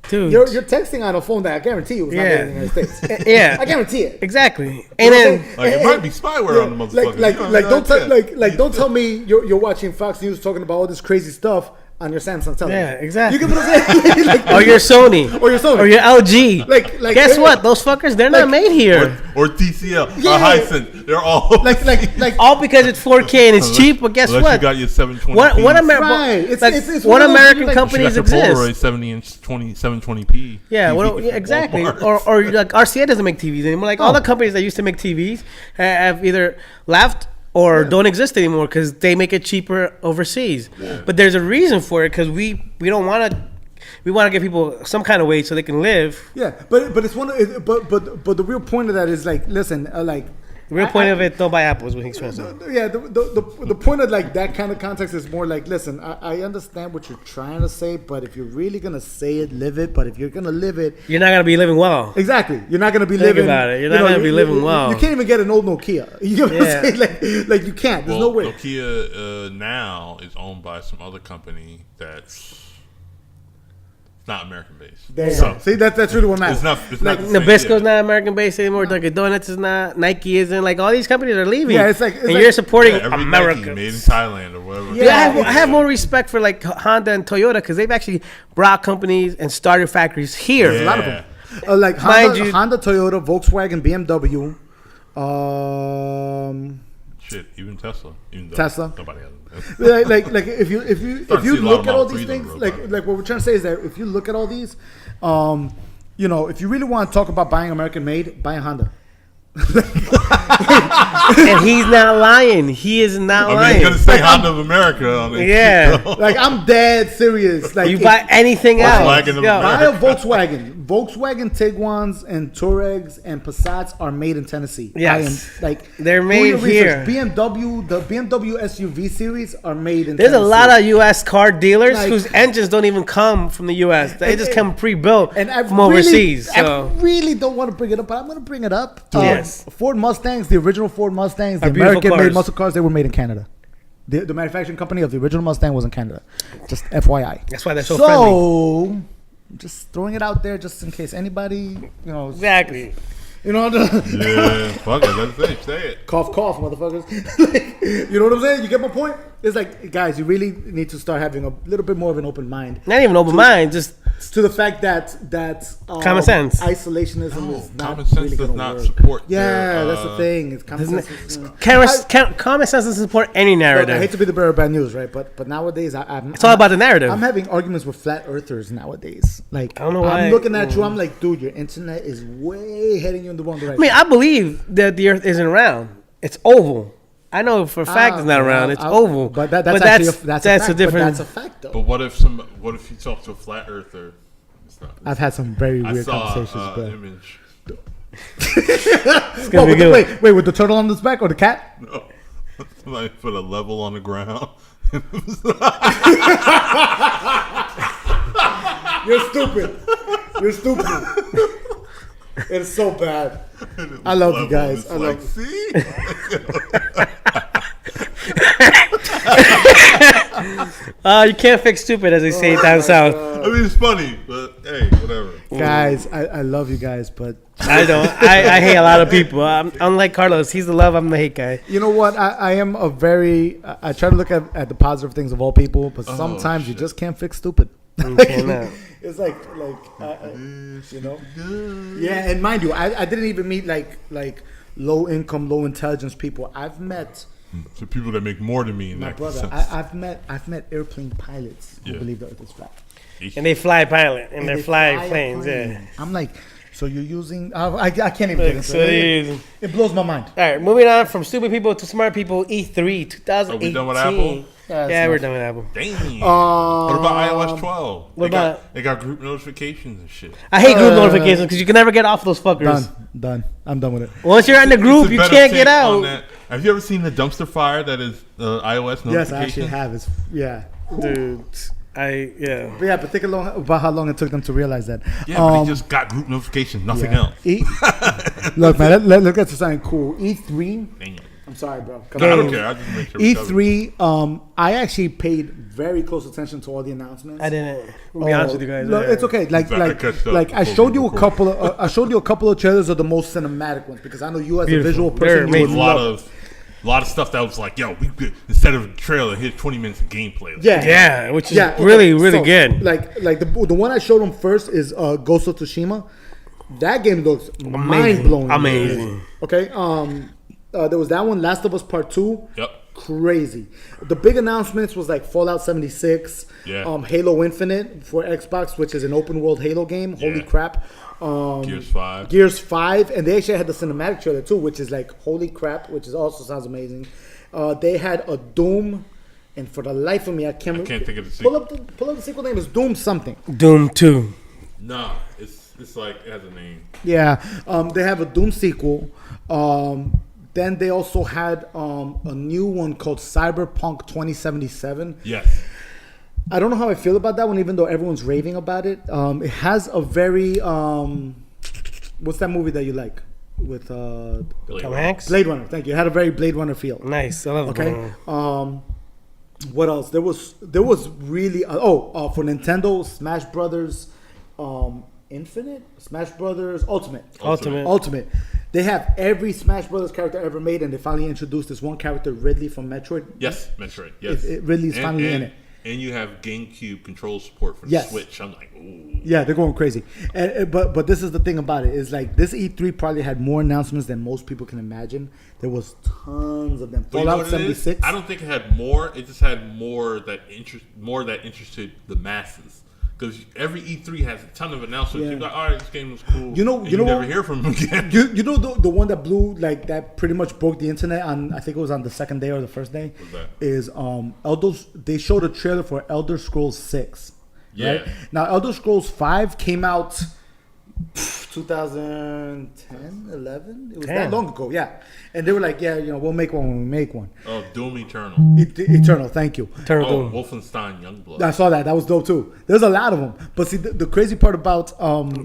Dude. you're texting on a phone that I guarantee you was not made in the United States. Yeah. I guarantee it. Exactly. You And know then. what I'm like it saying? might be spyware on the motherfucker. Don't tell me you're watching Fox News talking about all this crazy stuff on your Samsung television. Yeah, exactly. You get what I'm saying? Like, Or your Sony. Or your Sony. Or your LG. Like, Guess yeah. what? Those fuckers, they're not made here. or TCL, Yeah. or Hisense. They're all like All because it's 4K and it's cheap, but guess unless what? you got your 720p. What one of those, American like- companies you got your Polaroid exist? 70-inch 720p. Yeah, TV from exactly. Walmart. Or like RCA doesn't make TVs anymore. Like all the companies that used to make TVs have either left or don't exist anymore because they make it cheaper overseas. But there's a reason for it because we don't want to. We want to give people some kind of wage so they can live. Yeah, but it's one of but the real point of that is like, listen, like The real point of it, don't buy apples when he's trying to. yeah, the point of like that kind of context is more like, listen, I understand what you're trying to say, but if you're really gonna say it, live it. But if you're gonna live it, You're not gonna be living well. exactly, you're not gonna be Think living. about it. You're not gonna be living well. You can't even get an old Nokia. You know what Yeah. I'm saying? Like you can't. There's Well, no way. Nokia now is owned by some other company that's not American based. There you So, go. See, that's really what matters. It's not. It's Like, not the same, Nabisco's yeah. not American based anymore. Dunkin' Donuts is not. Nike isn't. Like all these companies are leaving. Yeah, it's like- and like- you're supporting Yeah, every America. Nike made in Thailand or whatever. Dude, I have more respect for like Honda and Toyota because they've actually brought companies and started factories here. Yeah. A lot of them. Like Mind you- Honda, Toyota, Volkswagen, BMW. Shit, even Tesla. Even though Tesla. Nobody has them. like if you Starting to see a lot look of at all Model these 3s on the things, road, like by the way. like what we're trying to say is that if you look at all these, if you really want to talk about buying American made, buy a Honda. And he's not lying. He is not I mean, lying. it's gonna say Honda of America on it. Yeah. Like I'm dead serious. Like You if- buy anything else. Volkswagen of Yo, buy America. a Volkswagen. Volkswagen Tiguan's and Touaregs and Passats are made in Tennessee. Yes. They're do made your research. here. the BMW SUV series are made in There's a Tennessee. lot of U.S. car dealers Like- whose engines don't even come from the U.S. They just come pre-built And I from overseas. I So really don't want to bring it up, but I'm going to bring it up. Yes. Ford Mustangs, the original Ford Mustangs, the Are beautiful American-made cars. muscle cars, they were made in Canada. The manufacturing company of the original Mustang was in Canada. Just FYI. that's why they're so friendly. Just throwing it out there, just in case anybody, Exactly. Yeah, fuck it. Say it. cough, motherfuckers. Like, you know what I'm saying? You get my point? It's like, guys, you really need to start having a little bit more of an open mind Not even open mind. Just to the fact that Common sense. isolationism No, is not common sense really does gonna not work. support. Yeah, their, that's the thing. It's common Doesn't sense. common sense doesn't support any Look, I narrative. hate to be the bearer of bad news, right? But nowadays, I'm It's all about the narrative. I'm having arguments with flat earthers nowadays. Like I don't know why. I'm looking at you. I'm like, dude, your internet is way heading you in the wrong direction. I mean, I believe that the Earth isn't round. It's oval. I know for a fact it's not round. It's oval. But that's a fact. That's a different. But that's a fact, though. But what if you talk to a flat earther? It's not. I've had some very I weird saw conversations. But image. It's gonna be good. wait, with the turtle on his back or the cat? No, somebody put a level on the ground. You're stupid. You're stupid. It's so bad. I love you guys. I love. See. You can't fix stupid, as they say down south. I mean, it's funny, but hey, whatever. Guys, I love you guys, but I don't. I hate a lot of people. Unlike Carlos, he's the love. I'm the hate guy. you know what? I am a very. I try to look at the positive things of all people, but sometimes you just can't fix stupid. You cannot. It's like you know. Yeah, and mind you, I didn't even meet like low income, low intelligence people. I've met. So people that make more than me in My that brother, sense. I've met airplane pilots who believe the Earth is flat. And they fly pilot, and they they fly a planes. plane. Yeah. I'm like, so you're using? I can't even get into So it. It blows my mind. All right, moving on from stupid people to smart people. E3 2018. Are we done with Apple? Yeah, we're done with Apple. Damn. What about iOS 12? What about- They got group notifications and shit. I hate group notifications because you can never get off those fuckers. Done. I'm done with it. Once you're in the group, It's a you better can't take get on out. that. Have you ever seen the dumpster fire that is iOS notification? Yes, I actually have. It's Dude, yeah. But yeah, but think about how long it took them to realize that. Yeah, but they just got group notifications, nothing else. Look, man, let's get to something cool. E3. Damn. I'm sorry, bro. No, I don't care. I just make sure we cover it. E3. I actually paid very close attention to all the announcements. I didn't. I'll be honest with you guys. Look, it's okay. Better catch up Like I before showed we you a record. couple of I showed you a couple of trailers of the most cinematic ones because I know you as Beautiful. a visual They're person. You would amazing. love A lot of stuff that was like, yo, we could, instead of a trailer, here's 20 minutes of gameplay. Yeah, which is okay, really, really so, good. Like the one I showed him first is Ghost of Tsushima. That game looks mind blowing. Amazing. Okay. There was that one, Last of Us Part 2. Yep. Crazy. The big announcements was like Fallout 76, Yeah. Halo Infinite for Xbox, which is an open world Halo game. Holy Yeah. crap. Gears 5. And they actually had the cinematic trailer too, which is like holy crap, which is also sounds amazing. They had a Doom, and for the life of me, I can't think of the sequel. pull up the sequel name. It's Doom something. Doom 2. Nah, it's like, it has a name. Yeah, they have a Doom sequel. Then they also had a new one called Cyberpunk 2077. Yes. I don't know how I feel about that one, even though everyone's raving about it. It has a very what's that movie that you like with Tom Hanks? Blade Runner? Thank you. It had a very Blade Runner feel. Nice. I love Okay. it. What else? There was really for Nintendo, Smash Brothers, Infinite, Smash Brothers Ultimate. They have every Smash Brothers character ever made, and they finally introduced this one character, Ridley from Metroid. Yes, Metroid. Yes. Ridley's finally in it. And you have GameCube control support for the Yes. Switch. I'm like, ooh. Yeah, they're going crazy. But this is the thing about it is like this E3 probably had more announcements than most people can imagine. There was tons of them. But you know Fallout what it is? 76. I don't think it had more. It just had more that interested the masses. Because every E3 has a ton of announcements. Yeah. You're like, all right, this game was cool. You know never what? hear from them again. You know the one that blew like that pretty much broke the internet on I think it was on the second day or the first day. What's that? Is they showed a trailer for Elder Scrolls 6. Yeah. Right? Now Elder Scrolls 5 came out 2010, 11. It was that Damn. long ago, yeah. And they were like, yeah, we'll make one when we make one. Oh, Doom Eternal. Eternal, thank you. Turtle Oh, Doom. Wolfenstein Youngblood. I saw that. That was dope too. There's a lot of them. But see, the crazy part about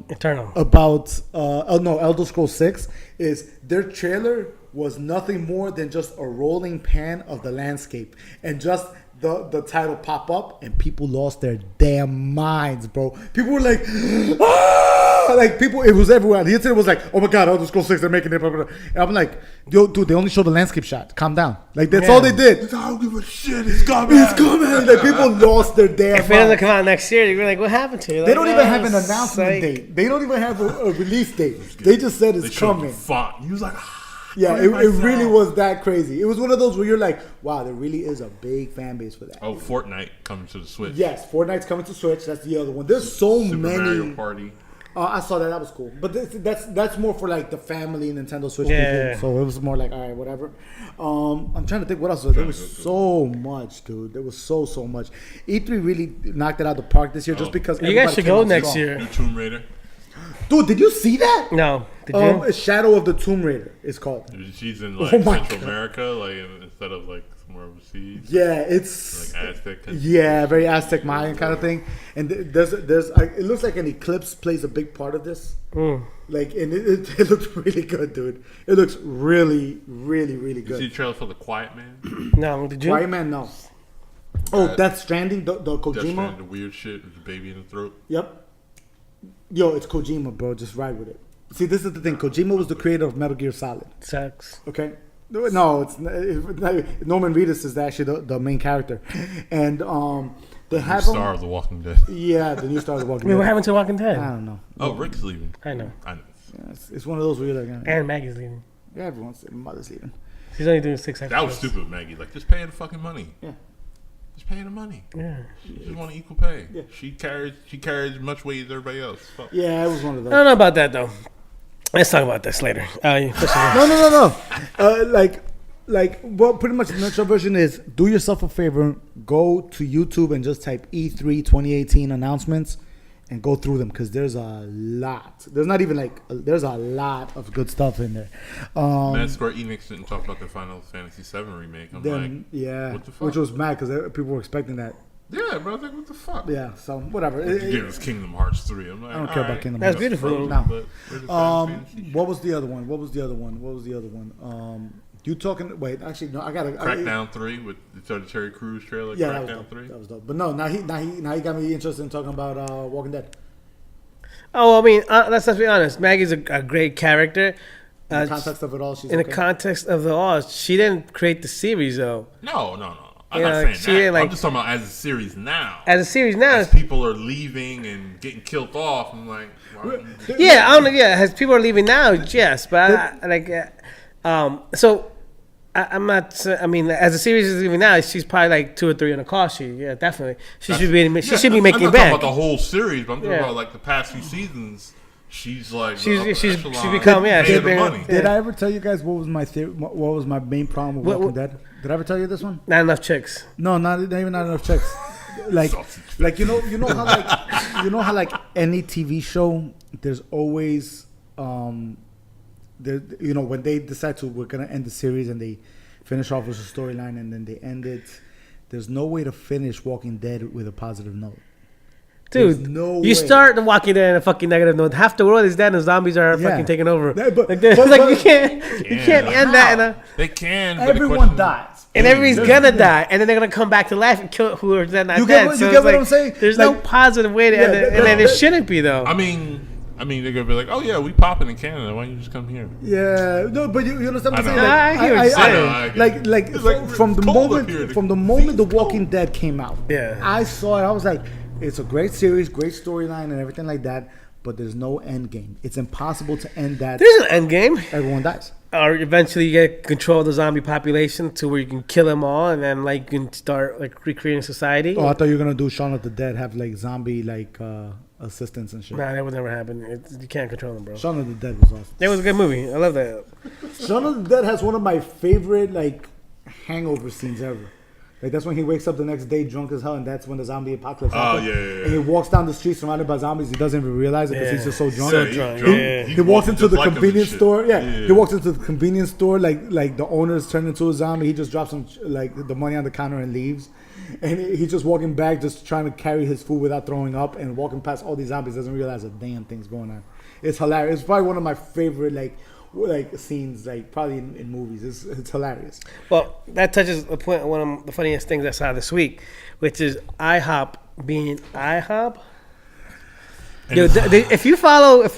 Eternal. Elder Scrolls 6 is their trailer was nothing more than just a rolling pan of the landscape and just the title pop up and people lost their damn minds, bro. People were like, ah! Like people, it was everywhere. The internet was like, oh my god, Elder Scrolls 6, they're making it. Blah, blah, blah. And I'm like, yo, dude, they only showed the landscape shot. Calm down. Like that's all they did. I don't give a shit. It's coming. It's coming. Like people lost their damn If it doesn't minds. come out next year, you're gonna be like, what happened to you? They Like, don't even have an it's announcement like- date. They don't even have a release date. They just said They it's showed coming. the font. You was like, Yeah, it really was that crazy. It was one of those where you're like, wow, there really is a big fan base for that. oh, Fortnite coming to the Switch. Yes, Fortnite's coming to Switch. That's the other one. There's so Super many. Mario Party. I saw that. That was cool. But that's more for like the family Nintendo Switch Yeah. people. So it was more like, all right, whatever. I'm trying to think what else. There was so much, dude. There was so much. E3 really knocked it out of the park this year, just because You guys everybody should came go out next strong. year. New Tomb Raider. Dude, did you see that? No, did you? Shadow of the Tomb Raider is called. She's in Oh like my Central God. America, like instead of like somewhere overseas. Yeah, it's Like Aztec. yeah, very Aztec Mayan kind of thing. And there's it looks like an eclipse plays a big part of this. Like, and it looks really good, dude. It looks really You see good. the trailer for The Quiet Man? No, did you? Quiet Man, no. Oh, Death Stranding, the Death Kojima. Stranding, the weird shit with the baby in the throat. Yep. Yo, it's Kojima, bro. Just ride with it. See, this is the thing. Kojima was the creator of Metal Gear Solid. Sucks. Okay. No, it's Norman Reedus is actually the main character, and they have Star him. of The Walking Dead. Yeah, the new Star of the Walking I mean, what Dead. happened to Walking Dead? I don't know. Oh, Rick's leaving. I know. I know. Yeah, it's one of those where you're like, And Maggie's leaving. yeah, everyone's mother's leaving. She's only doing 6 episodes. That was stupid, Maggie. Like, just pay her the fucking money. Yeah. Just pay her the money. Yeah. She just want equal pay. Yeah. She carries as much weight as everybody else. Fuck. Yeah, it was one of I those. don't know about that though. Let's talk about this later. No. Well, pretty much the nutshell version is: do yourself a favor, go to YouTube and just type E3 2018 announcements, and go through them because there's a lot. There's not even there's a lot of good stuff in there. Man, Square Enix didn't talk about the Final Fantasy VII remake. I'm Then like, what the fuck? which was mad because people were expecting that. Yeah, bro. I was like, what the fuck? Yeah, so whatever. You give us Kingdom Hearts 3. I'm like, I don't care about Kingdom That's Hearts. beautiful. Frozen, No. but where's the Final Fantasy shit? What was the other one? You talking? Wait, actually, no. I gotta. Crackdown 3 with the Terry Crews trailer. Yeah, that was Crackdown dope. 3. That was dope. But no, now he got me interested in talking about Walking Dead. Oh, I mean, let's be honest. Maggie's a great character. In the context of it all, she's in okay. the context of the all, she didn't create the series though. No. I'm Yeah, not like, she saying didn't, that. I'm like- just talking about as a series now. As a series now, As people are leaving and getting killed off, I'm like, why yeah, I don't know. Yeah, as people are leaving now, yes, but I'm not. I mean, as the series is leaving now, she's probably like 2 or 3 on a call sheet. Yeah, definitely. She should be making I'm not back. talking about the whole series, but I'm talking Yeah. about like the past few seasons. She's like She's become money. Did I ever tell you guys what was my what was my main problem with Walking Dead? Did I ever tell you this one? Not enough chicks. No, not even not enough checks. Like you know how like any TV show, there's always when they decide we're gonna end the series and they finish off with a storyline and then they end it. There's no way to finish Walking Dead with a positive note. Dude, There's no you way. start The Walking Dead in a fucking negative note. Half the world is dead and zombies are Yeah. fucking taking over. Yeah, but- like, there's but- like but- you can't end that in a. They can. But the Everyone question- dies. And everybody's gonna die, and then they're gonna come back to life and kill who are then not You dead. get what- So you it's get what like, I'm saying? There's no Like- positive way to end it, and then it shouldn't be though. I mean, they're gonna be like, oh yeah, we popping in Canada. Why don't you just come here? Yeah, no, but you understand what I'm saying? know. I hear what you're saying. I get it. It's like, From the it's cold up here. moment from the moment The Walking Dead came out, Yeah. I saw it. I was like, it's a great series, great storyline, and everything like that. But there's no end game. It's impossible to end that. There's an end game, Everyone dies. or eventually you get control of the zombie population to where you can kill them all, and then like you can start like recreating society. Oh, I thought you were gonna do Shaun of the Dead, have like zombie assistants and shit. Nah, that would never happen. You can't control them, bro. Shaun of the Dead was awesome. That was a good movie. I love that. Shaun of the Dead has one of my favorite hangover scenes ever. Like that's when he wakes up the next day drunk as hell, and that's when the zombie apocalypse happens. yeah. And he walks down the street surrounded by zombies. He doesn't even realize it because he's just so drunk. So he's drunk, drunk. yeah. He walks into just the like him and convenience shit. store. Yeah, he walks into the convenience store like the owner's turned into a zombie. He just drops some the money on the counter and leaves. And he's just walking back, just trying to carry his food without throwing up, and walking past all these zombies. Doesn't realize a damn thing's going on. It's hilarious. It's probably one of my favorite scenes, probably in movies. It's hilarious. Well, that touches the point. One of the funniest things I saw this week, which is IHOP being IHOP. Yo, if you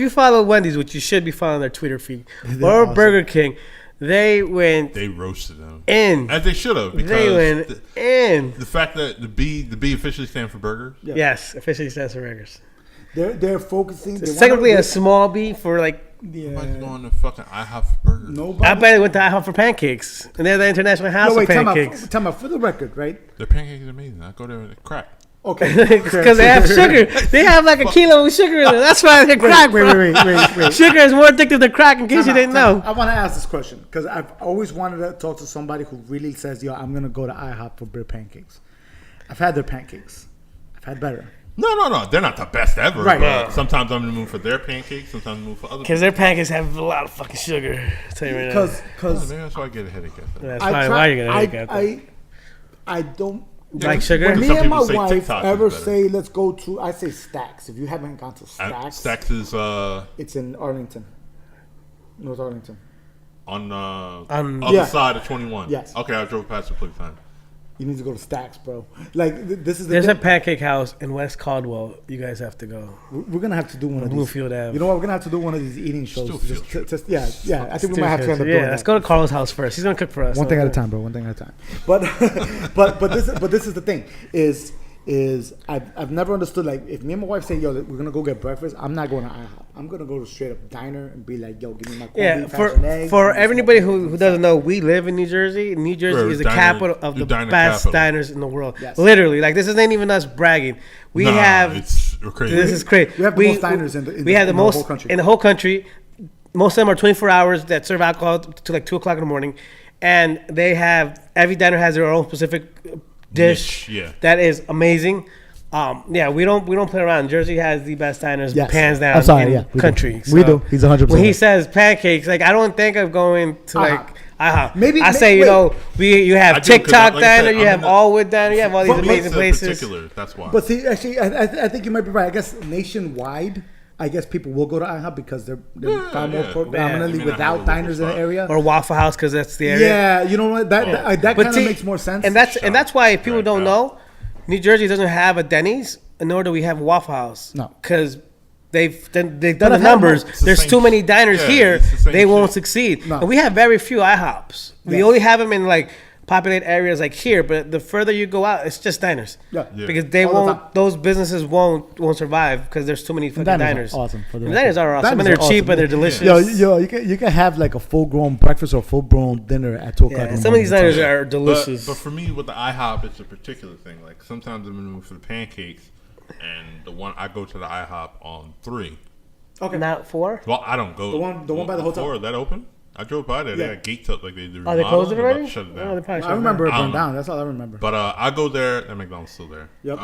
follow Wendy's, which you should be following their Twitter feed, or awesome. Burger King, they went They roasted them in. as they should have, because They went in. the fact that the B officially stand for burgers. Yeah. Yes, officially stands for burgers. They're focusing. It's technically a small B for like. Nobody's going to fucking IHOP for burgers. Nobody. I bet they went to IHOP for pancakes, and they're the international house No, wait, of pancakes. time out. For the record, right? Their pancakes are amazing. I go there and they're crap. Okay. Because they have sugar. They have like a kilo of sugar in it. That's why they're crack. Wait. Sugar is more addictive than crack, in case you didn't know. I want to ask this question because I've always wanted to talk to somebody who really says, "Yo, I'm gonna go to IHOP for bread pancakes." I've had their pancakes. I've had better. No. They're not the best ever. Right. But sometimes I'm in the mood for their pancakes. Sometimes I'm in the mood for other. Because their pancakes have a lot of fucking sugar. I'll tell you right now. Because maybe that's why I get a headache after that. That's probably why you're going to headache after. I don't like sugar? When me Some and my people say wife TikTok is ever better. say let's go to, I say Stacks. If you haven't gone to Stacks, Stacks is it's in Arlington, North Arlington. on Yeah. other side of 21. Yes. Okay, I drove past it plenty of times. You need to go to Stacks, bro. Like this is the There's a thing. pancake house in West Caldwell. You guys have to go. We're gonna have to do one of these. Bluefield Ave. You know what? We're gonna have to do one of these eating shows. Still field Just, yeah. I think we might have to end up doing Yeah, let's that. go to Carlos' house first. He's going to cook for us. One thing at a time, bro. One thing at a time. But this is the thing is I've never understood, like, if me and my wife say, yo, we're gonna go get breakfast, I'm not going to IHOP. I'm gonna go to straight up diner and be like, yo, give me my corned Yeah, beef, hash and eggs, for give me everybody some- who doesn't know, we live in New Jersey. New Jersey We're is the diner- capital of the diner best capital. diners in the world. Yes. Literally, like, this isn't even us bragging. We have it's crazy. this is crazy. We have the most diners in we have the in the whole most country. in the whole country. Most of them are 24 hours that serve alcohol to like 2 o'clock in the morning, and they have every diner has their own specific dish. Niche, yeah. That is amazing. Yeah, we don't play around. Jersey has the best diners, Yes. hands down, I'm sorry, in yeah, we do. country. We do. He's 100% When he right. says pancakes, like, I don't think of going to like IHOP. Maybe- I say, wait. you know, you have I do, 'cause TikTok like I said, diner, you I'm have in the- Allwood diner, you have all these But amazing Pizza in places. particular, that's why. But see, actually, I think you might be right. I guess nationwide, I guess people will go to IHOP because they're far more yeah. predominantly Yeah. without Yeah. diners in the area. Or Waffle House, because that's the area. Yeah, you know what? That But kind of see, makes more sense. And that's why if people Right don't now. know, New Jersey doesn't have a Denny's, nor do we have a Waffle House. No. Because they've done I've the had numbers. one. It's the There's same too many diners yeah, here. it's the same They won't shit. succeed. No. And we have very few IHOPs. We Yes. only have them in like populated areas like here. But the further you go out, it's just diners. Yeah. Yeah. Because they All the won't. time. Those businesses won't survive because there's too many fucking Diners are diners. awesome for the And record. diners are awesome. Diners And they're are cheap awesome. and they're delicious. Yo, you can have like a full grown breakfast or full grown dinner at 2 o'clock. Yeah, in the some of these morning. diners are delicious. But for me, with the IHOP, it's a particular thing. Like, sometimes I'm in the mood for the pancakes, and the one I go to the IHOP on 3. Okay. Not 4. Well, I don't go. The one by the hotel? 4, is that open? I drove by there. They Yeah. had gates up like they do. Oh, they closed it remodeling, already? about to Shut it Oh, down. they probably shut I it remember it I don't burned know. down. That's all I remember. But I go there. That McDonald's still there. Yep.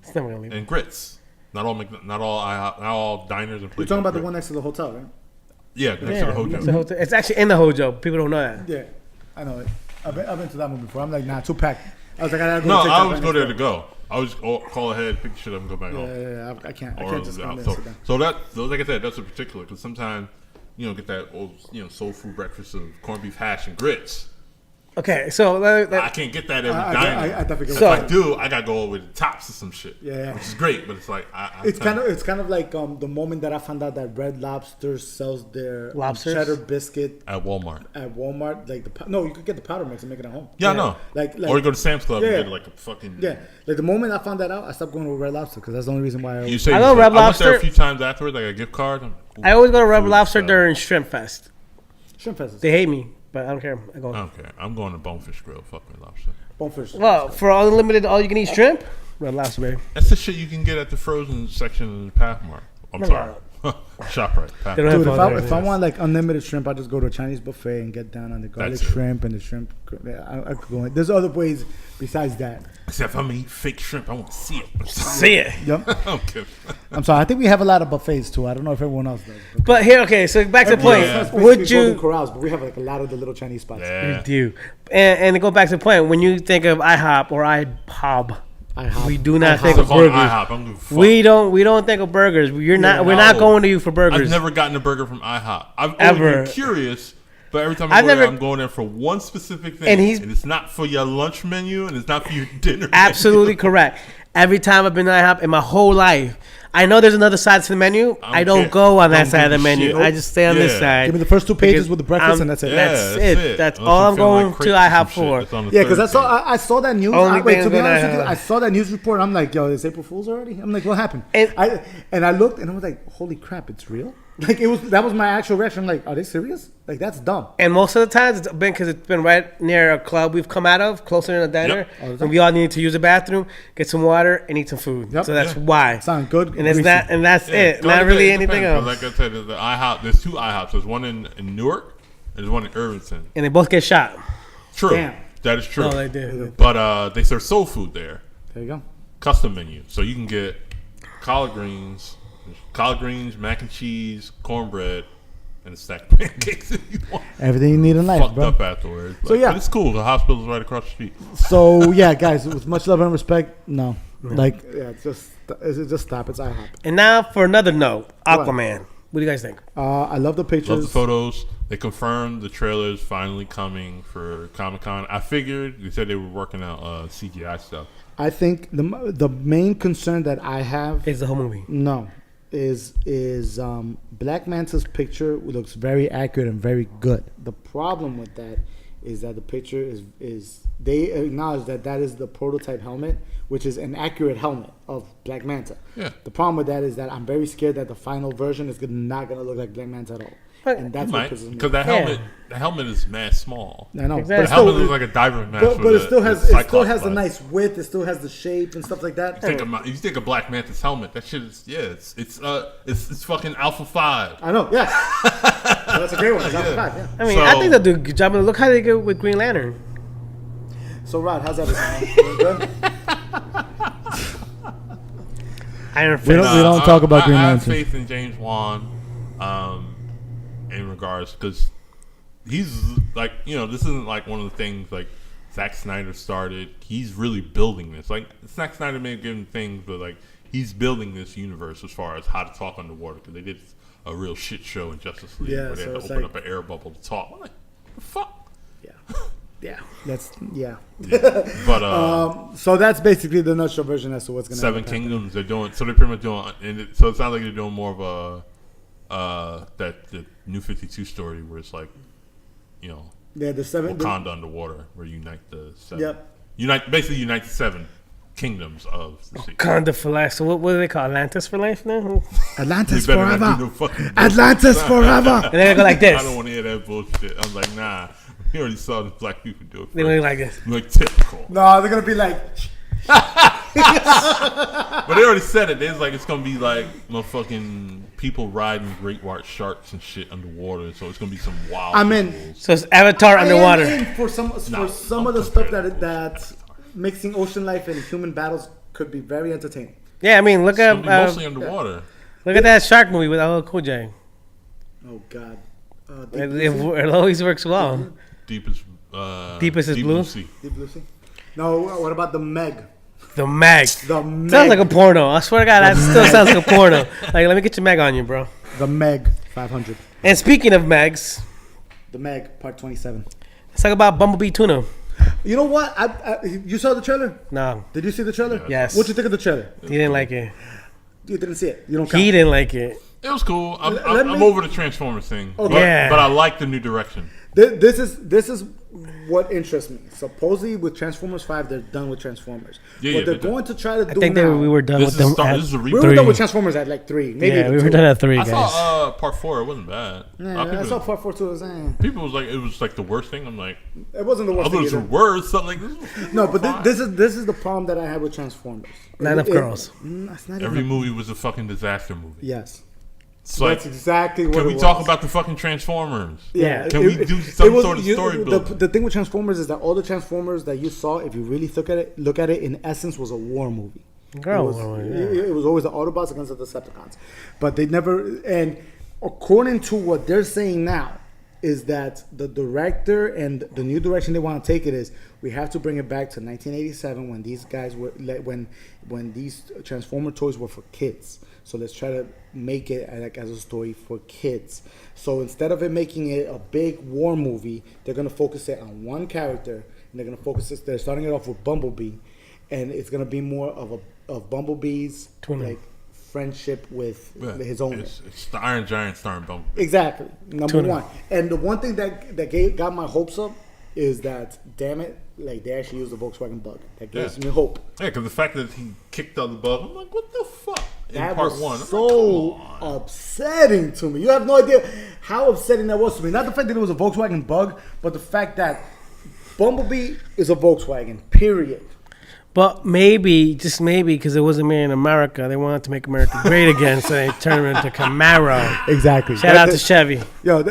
It's never gonna leave. And grits. Not all IHOP, not all diners and You're places. talking about the have one grits. next to the hotel, right? Yeah, next to the Next to hotel. the hotel. It's actually in the Hojo. People don't know that. Yeah, I know it. I've been to that one before. I'm like, nah, too packed. I was like, I gotta go. No, to I TikTok always right go next there to door. go. I always call ahead, pick the shit up, and go back home. Yeah, I can't. I Or can't just out. come there and So, sit down. so like I said, that's a particular because sometimes get that old soul food breakfast of corned beef hash and grits. Okay, so I can't get that every diner. I definitely So- get If I do, I gotta go all the way to the tops of some shit. Yeah. which is great, but it's like It's kind of like the moment that I found out that Red Lobster sells their Lobsters? cheddar biscuit at Walmart. at Walmart. Like no, you could get the powder mix and make it at home. Yeah, I know. Like or you go to Sam's Club Yeah. and get like a fucking Like the moment I found that out, I stopped going to Red Lobster because that's the only reason why. You say I know Red I went there Lobster. a few times afterwards, like a gift card. I always go to Red Food Lobster stuff. during Shrimp Fest. Shrimp Fest, They hate me, but I don't care. I go. Okay, I'm going to Bonefish Grill. Fuck Red Lobster. Bonefish. Well, for unlimited, all you can eat shrimp, Red Lobster, baby. That's the shit you can get at the frozen section of the Pathmark. I'm No, sorry, ShopRite. They don't Pathmark. Dude, have if I want like unlimited shrimp, I just go to a Chinese buffet and get down on the garlic That's it. shrimp and the shrimp. I could go in. There's other ways besides that. Except if I'm gonna eat fake shrimp, I want to see it. See it. Yep. I don't care. I'm sorry. I think we have a lot of buffets too. I don't know if everyone else does. But here, okay, so back to the point. Yeah. Basically Would Golden you Corrals, but we have like a lot of the little Chinese spots. Yeah. You do. And to go back to the point, when you think of IHOP or IHOB, IHOP. we do not IHOP. think I'm of calling burgers. IHOP. I'm gonna fuck. We don't think of burgers. We're not no. going to you for burgers. I've never gotten a burger from IHOP. I've always Ever. been curious, but every time I I've go there, never- I'm going there for one specific thing. And And, he's- it's not for your lunch menu, and it's not for your dinner Absolutely correct. Every time I've been to IHOP in my whole life, I know there's another side to the menu. I don't care. go on that Don't side of give the a menu. shit. I just stay on this Yeah. side. Give me the first 2 pages Because with the breakfast, I'm- and that's it. Yeah, That's it. That's Unless all you're I'm feeling going crepes to or some IHOP shit, for. it's on the Yeah, because third thing. I saw that news. Only Wait, thing to be I'm honest gonna- with you, I saw that news report. I'm like, yo, is April Fool's already? I'm like, what happened? And- I looked and I was like, holy crap, it's real. Like that was my actual reaction. I'm like, are they serious? Like that's dumb. And most of the times it's been because it's been right near a club we've come out of, closer to the diner, Yep. and we all need to use the bathroom, get some water, and eat some food. Yep. So that's why. Sound good. And it's greasy. that's it. Go Not to really the- it anything depends, else. 'cause like I said, the IHOP. There's 2 IHOPs. There's one in Newark and there's one in Irvington. And they both get shot. True. Damn. That is true. Oh, they did. But they serve soul food there. There you go. Custom menu. So you can get collard greens, mac and cheese, cornbread, and a stack of pancakes if you want. Everything you need in life, Fucked bro. up afterwards. So, yeah. But it's cool. The hospital's right across the street. So yeah, guys, with much love and respect, no, like it's just stop. It's IHOP. And now for another note, Aquaman. What do you guys think? I love the pictures. Love the photos. They confirmed the trailer's finally coming for Comic-Con. I figured they said they were working out CGI stuff. I think the main concern that I have It's the whole movie. is Black Manta's picture looks very accurate and very good. The problem with that is that the picture is they acknowledge that is the prototype helmet, which is an accurate helmet of Black Manta. Yeah. The problem with that is that I'm very scared that the final version is not going to look like Black Manta at all. And that's what pisses me Because off. the helmet is mad small. I know. Exactly. The helmet looks like a diver mask. But it still has Cyclops a nice width. It still has the shape and stuff like that. You think of Black Manta's helmet? That shit is it's fucking Alpha 5. I know. Yeah, that's a great one. It's Alpha 5, yeah. I mean, So- I think they'll do a good job. And look how they go with Green Lantern. So Rod, how's everything? Good? Iron We Fist. don't- don't talk about Green I have Lantern. faith in James Wan, in regards because he's like this isn't like one of the things like Zack Snyder started. He's really building this. Like Zack Snyder may have given things, but like he's building this universe as far as how to talk underwater because they did a real shit show in Justice League Yeah, where they so had to it's open like- up an air bubble to talk. I'm like, the fuck. Yeah, yeah. That's yeah. But So that's basically the nutshell version as to what's going to happen. 7 Kingdoms they're doing, so they're pretty much doing, so it sounds like they're doing more of the New 52 story where it's like, Yeah, the 7. Wakanda underwater, where you unite the 7. Yep. Basically unite the 7 kingdoms of the sea. Wakanda for life. So what do they call Atlantis for life now? Atlantis You better not forever. do no fucking Atlantis forever. And they're gonna go like this. I don't want to hear that bullshit. I'm like, nah. We already saw the black people do it. They look like this. Like typical. No, they're gonna be like. But they already said it. It's like it's gonna be like motherfucking people riding great white sharks and shit underwater. So it's gonna be some wild. I'm in. visuals. So it's Avatar underwater. And for some of the stuff that mixing ocean life and human battles could be very entertaining. Yeah, I mean, look It's gonna at be mostly underwater. look at that shark movie with LL Cool J. Oh God. It always works well. Deepest Deepest is blue? Sea. Deep Blue Sea. No, what about the Meg? The Meg. The Meg. Sounds like a porno. I swear to God, that still sounds like a porno. Like, let me get your Meg on you, bro. The Meg 500. And speaking of Megs, The Meg Part 27. let's talk about Bumblebee Tuna. You know what? You saw the trailer? No, Did you see the trailer? Yes. What'd you think of the trailer? he didn't like it. You didn't see it. You don't count. He didn't like it. It was cool. I'm me- over the Transformers thing. Okay. Yeah. But I like the new direction. This is what interests me. Supposedly with Transformers 5, they're done with Transformers. Yeah, what yeah, they're they're going to try to do I think now. we were done This with is them. this is a We reboot. were done Three. with Transformers at like 3. Maybe Yeah, even we were 2. done at 3, I guys. saw part 4. It wasn't bad. Yeah, I saw Part 4 too. People was like, it was like the worst thing. I'm like, It wasn't the I worst thought it thing was the either. worst. Something like this. No, but this is the problem that I had with Transformers. Not enough girls. It's not Every even. movie was a fucking disaster movie. Yes, It's like, that's exactly what. can we it talk was. about the fucking Transformers? Yeah. Can we do some sort of story building? The thing with Transformers is that all the Transformers that you saw, if you really look at it, in essence, was a war movie. Girl, It was always the Autobots against the Decepticons, but they never. And according to what they're saying now, is that the director and the new direction they want to take it is we have to bring it back to 1987 when these guys were when these Transformer toys were for kids. So let's try to make it like as a story for kids. So instead of it making it a big war movie, they're gonna focus it on one character, and they're gonna focus it. They're starting it off with Bumblebee, and it's gonna be more of Bumblebee's Twin. like friendship with Yeah, his owner. It's the Iron Giant starring Bumblebee. Exactly. Number Tuna. one. And the one thing that got my hopes up is that, damn it, like they actually used the Volkswagen Bug. That gives Yeah. me hope. Yeah, because the fact that he kicked out the bug, I'm like, what the fuck? That part was 1. so upsetting to me. You have no idea how upsetting that was to me. Not the fact that it was a Volkswagen Bug, but the fact that Bumblebee is a Volkswagen, period. But maybe, just maybe, because it wasn't made in America, they wanted to make America great again, so they turned it into Camaro. Exactly. Shout out to Chevy. Yo,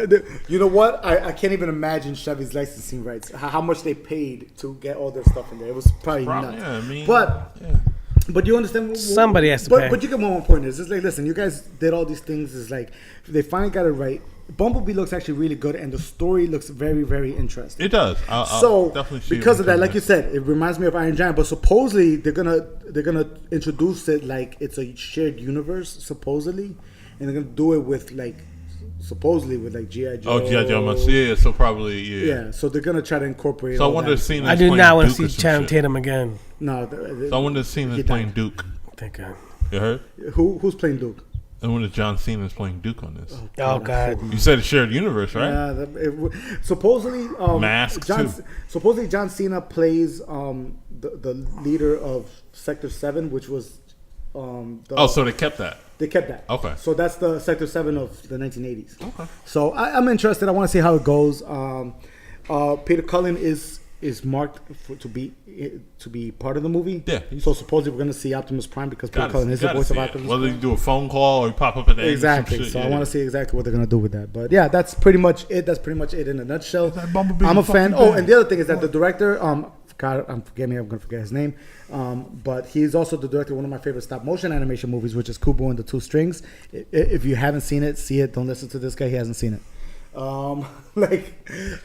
you know what? I can't even imagine Chevy's licensing rights. How much they paid to get all their stuff in there. It was probably nuts. Yeah, I mean, But you understand? Somebody has to pay. But you get one point. It's like, listen, you guys did all these things. It's like, they finally got it right. Bumblebee looks actually really good, and the story looks very, very interesting. it does. So definitely see because it of that, because like you said, it reminds me of Iron Giant. But supposedly they're gonna introduce it like it's a shared universe, supposedly, and they're gonna do it with like supposedly with like G.I. Joe. G.I. Joe must. Yeah, so probably, Yeah, so they're gonna try to incorporate. So I all wonder that. if scene I do not want to see Channing Tatum again. No, So I wonder if scene is playing Duke. Thank God. You heard? who's playing Duke? I wonder if John Cena is playing Duke on this. Oh God. You said a shared universe, right? Yeah, supposedly Mask, too. Supposedly John Cena plays the leader of Sector 7, which was So they kept that. they kept that. Okay. So that's the Sector 7 of the 1980s. Okay. So I'm interested. I want to see how it goes. Peter Cullen is marked to be part of the movie. Yeah. So supposedly we're going to see Optimus Prime because Peter Cullen is the voice of Optimus Whether Prime. you do a phone call or you pop up at the end. Exactly. So I want to see exactly what they're gonna do with that. But yeah, that's pretty much it. That's pretty much it in a nutshell. That Bumblebee I'm a fan. fucking Oh, bad. and the other thing is that the director, God, I'm gonna forget his name. But he's also the director of one of my favorite stop motion animation movies, which is Kubo and the Two Strings. If you haven't seen it, see it. Don't listen to this guy. He hasn't seen it.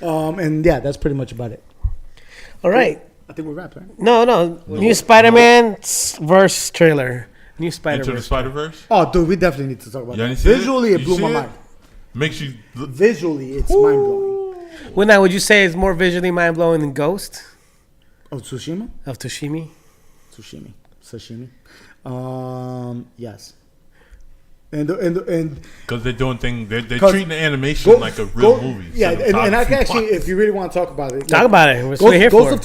And yeah, that's pretty much about it. All right. I think we're wrapped, right? No. New Spider-Man verse trailer. New Into the Spider-Verse. Spider-Verse? Oh, dude, we definitely need to talk about You that. ain't seen Visually, it You blew see my it? mind. Makes you. Visually, it's mind blowing. Well, now, would you say it's more visually mind-blowing than Ghost Oh, Tsushima. of Toshimi? Sashimi. Yes. And Because they're doing things. They're 'Cause treating the animation like a real movie. Yeah, and I can cinematography actually, wise. if you really want to talk about it, Talk about it. What's we're here Ghost for? of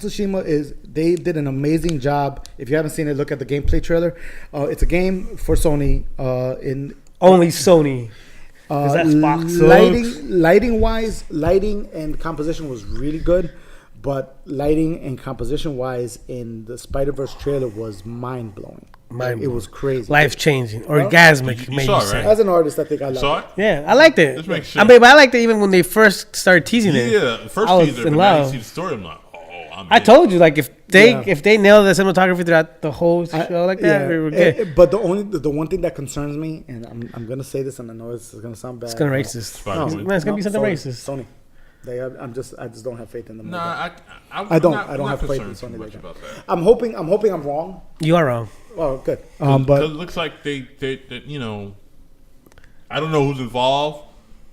Tsushima is they did an amazing job. If you haven't seen it, look at the gameplay trailer. It's a game for Sony. In Only Sony. Is that Xbox? lighting and composition was really good, but lighting and composition wise in the Spider-Verse trailer was mind blowing. It was crazy. Life-changing. Orgasmic, You maybe saw you it, say. right? As an artist, I think I love Saw it. it? Yeah, I liked it. Let's make sure. I mean, but I liked it even when they first started teasing it. Yeah, the first I was teaser, in but now you love. see the story, I'm like, I told you, like, if they Yeah. nailed the cinematography throughout the whole show like that, we were good. But the one thing that concerns me, and I'm gonna say this, and I know it's gonna sound bad. It's gonna racist. Spider-Man. Man, it's gonna be something Sony, racist. Sony. I just don't have faith in them. Nah, I don't I'm not have faith in concerned too Sony much like that. about that. I'm hoping I'm wrong. You are wrong. Oh, good. But But it looks like they you know, I don't know who's involved,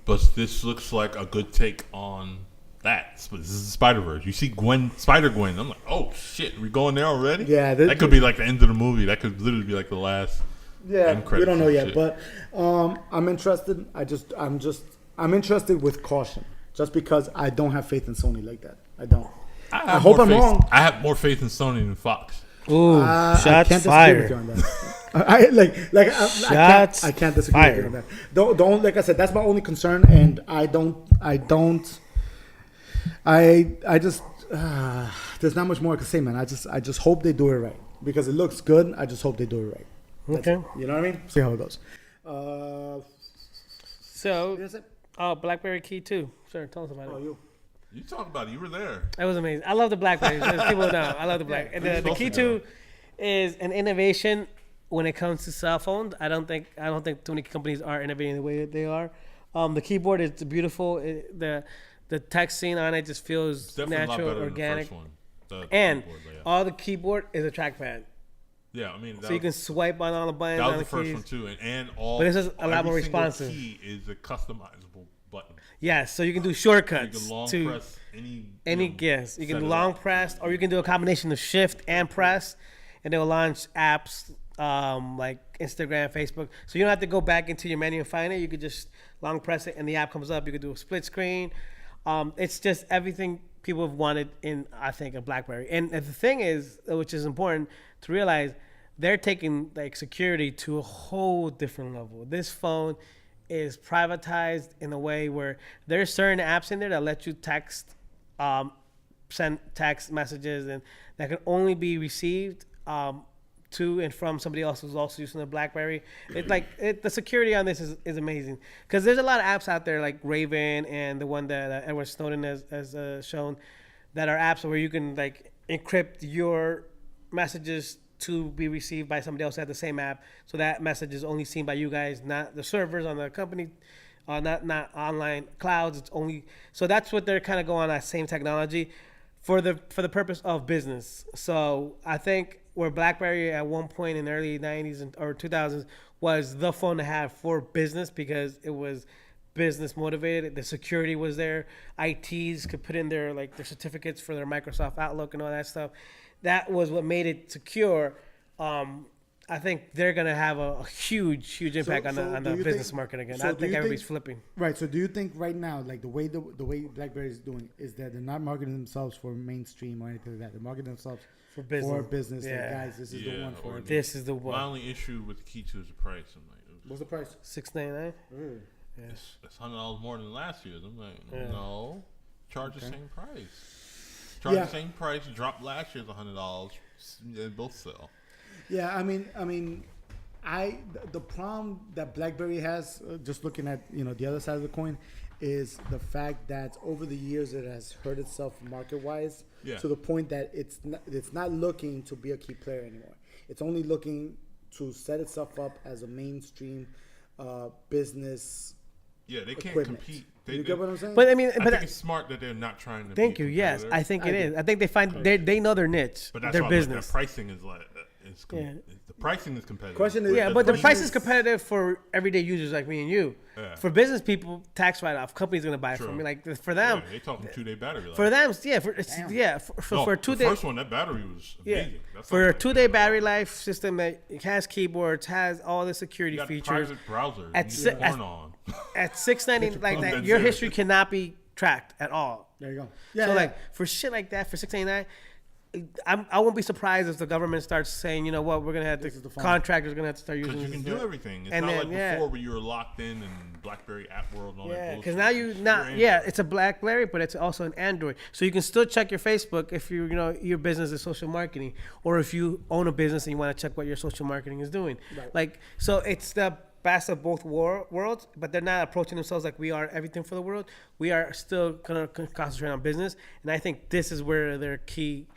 but this looks like a good take on that. This is Spider-Verse. You see Spider-Gwen. I'm like, oh shit, we going there already? Yeah, that could be like the end of the movie. That could literally be like the last. yeah, end we credits don't know and yet. shit. But I'm interested. I'm interested with caution, just because I don't have faith in Sony like that. I don't. I have hope more I'm faith- wrong. I have more faith in Sony than Fox. Ooh, I shots can't disagree with you fired. on that. I can't disagree with you on that. Don't like I said. That's my only concern, and I just there's not much more I can say, man. I just hope they do it right because it looks good. I just hope they do it right. That's Okay. it. You know what I mean? See how it goes. So, That's it. BlackBerry Key 2. Sure, tell us about it. You talk about it. You were there. That was amazing. I love the BlackBerry. As people know, I love the Black. And the Key 2 is an innovation when it comes to cell phones. I don't think too many companies are innovating the way that they are. The keyboard is beautiful. The texting on it just feels Definitely a lot natural, better organic. than the first one. And keyboard layout. all the keyboard is a trackpad. Yeah, I mean, So you can swipe on all the buttons that on was the the first keys. one too, and all. But this is a lot every more single responsive. Key is a customizable button. Yes, so you can do You shortcuts can long to press any. yes. You can set do it long up. press, or you can do a combination of shift and press, and it will launch apps like Instagram, Facebook. So you don't have to go back into your menu and find it. You could just long press it, and the app comes up. You could do a split screen. It's just everything people have wanted in, I think, a BlackBerry. And the thing is, which is important to realize, they're taking like security to a whole different level. This phone is privatized in a way where there's certain apps in there that let you text, send text messages, and that can only be received to and from somebody else who's also using a BlackBerry. The security on this is amazing, because there's a lot of apps out there like Raven and the one that Edward Snowden has shown, that are apps where you can like encrypt your messages to be received by somebody else at the same app, so that message is only seen by you guys, not the servers on the company, not online clouds. It's only, so that's what they're kind of going on, that same technology for the purpose of business. So I think where BlackBerry at one point in the early 90s or 2000s was the phone to have for business, because it was business motivated. The security was there. ITs could put in their certificates for their Microsoft Outlook and all that stuff. That was what made it secure. I think they're gonna have a huge impact on the business market again. I think everybody's flipping. Right. So do you think right now, like the way BlackBerry is doing, is that they're not marketing themselves for mainstream or anything like that? They're marketing themselves for business. Yeah. Like, guys, this is the one for it. This is the one. My only issue with the key two is the price. I'm like, What's the price? $699. Yeah. It's $100 more than last year's. I'm like, no, charge the same price. Charge the same price. Drop last year's $100. They both sell. Yeah, I mean, the problem that BlackBerry has, just looking at the other side of the coin, is the fact that over the years it has hurt itself market wise to the point that it's not looking to be a key player anymore. It's only looking to set itself up as a mainstream business. Yeah, they can't equipment. compete. You get what I'm saying? But I mean, I think it's smart that they're not trying to. Thank be you. Yes, I think it is. I think they know their niche, but that's their why business. The pricing is the pricing is competitive. Question is, Yeah, but the price is competitive for everyday users like me and you. Yeah. For business people, tax write-off, companies gonna buy it True. from me. Like for them, they talking 2-day battery life. for them, for a 2 The day. first one, that battery was amazing. That's For a like 2 day battery life system that has keyboards, has all the security you got features. private browser. At you si- can porn on. At $699, like that, That's your it. history cannot be tracked at all. there you go. So like for shit like that, for $699, I won't be surprised if the government starts saying, you know what, we're gonna have This is the to phone. contractors are gonna have to start using. Because you this. can do everything. It's And not then, like before where you were locked in BlackBerry App World and all that Yeah, bullshit. because now it's a BlackBerry, but it's also an Android, so you can still check your Facebook if your business is social marketing, or if you own a business and you want to check what your social marketing is doing. Right. Like, so it's the best of both worlds, but they're not approaching themselves like we are everything for the world. We are still gonna concentrate on business, and I think this is where their key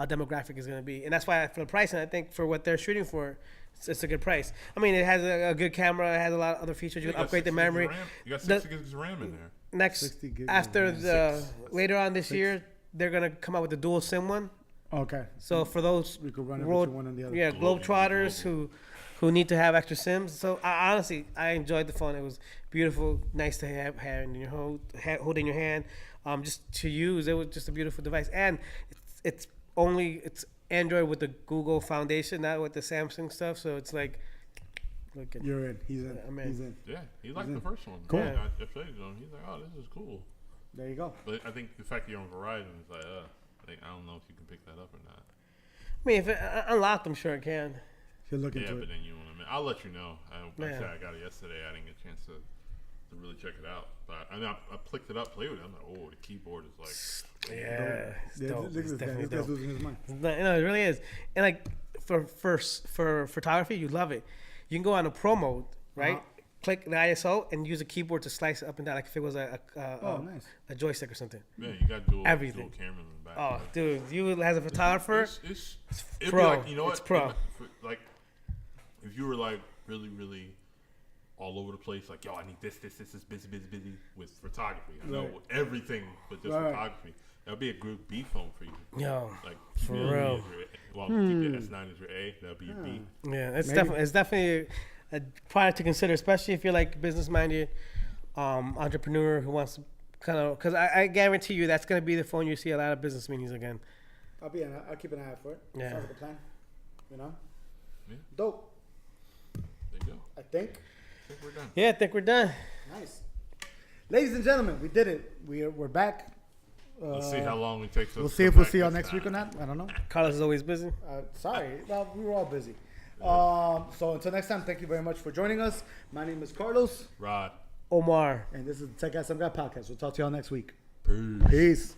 demographic is going to be, and that's why for the pricing, I think for what they're shooting for, it's a good price. I mean, it has a good camera, it has a lot of other features. You can upgrade the memory. You got 60 gigs of RAM in there. Next, 60 gigs after of later on this year, they're going to come out with the dual SIM one. Okay. So for those We could run it between one and the other. globetrotters who need to have extra SIMs. So honestly, I enjoyed the phone. It was beautiful, nice to have in your hold in your hand. Just to use, it was just a beautiful device, and it's Android with the Google Foundation, not with the Samsung stuff. So it's like, look at You're in. He's in. I'm in. He's in. Yeah, he liked the first one. Cool. Yeah, I played it on. He's like, oh, this is cool. There you go. But I think the fact that you're on Verizon is like, I don't know if you can pick that up or not. I mean, if it unlocked, I'm sure it can. If you're looking Yeah, to but it. then you want to. I'll let you know. Like I Yeah. said, I got it yesterday. I didn't get a chance to really check it out. But I picked it up, played with it. I'm like, oh, the keyboard is like. Yeah, it's Yeah, dope. look at It's this guy. definitely This guy's dope. losing his mind. No, it really is. And like for photography, you love it. You can go on a pro mode, right? Uh-huh. Click the ISO and use a keyboard to slice it up and down, like if it was Nice. a joystick or something. Man, you got dual Everything. cameras in the back. Oh, Like, dude, you as a photographer, it'd be pro. like, you know what? It's pro. Like, if you were like really, really all over the place, like, yo, I need this is busy with photography. I know Right. everything but just Right. photography. That'd be a good B phone for you. Yo, Like, for really real. is your- well, keep your S9 as your A. That'd be your B. Yeah, it's Maybe. definitely a product to consider, especially if you're like business minded entrepreneur who wants to kind of, because I guarantee you that's going to be the phone you see a lot of business meetings again. I'll keep an eye out for it. Yeah. Sounds like a plan. You know? Yeah. Dope. There you go. I think. I think we're done. Yeah, I think we're done. Nice. Ladies and gentlemen, we did it. We're back. Let's see how long it takes. We'll see if we'll see y'all next week or not. I don't know. Carlos is always busy. Sorry. Well, we were all busy. So until next time, thank you very much for joining us. My name is Carlos, Rod. Omar. and this is the Tech Guy Some Guy podcast. We'll talk to y'all next week. Peace. Peace.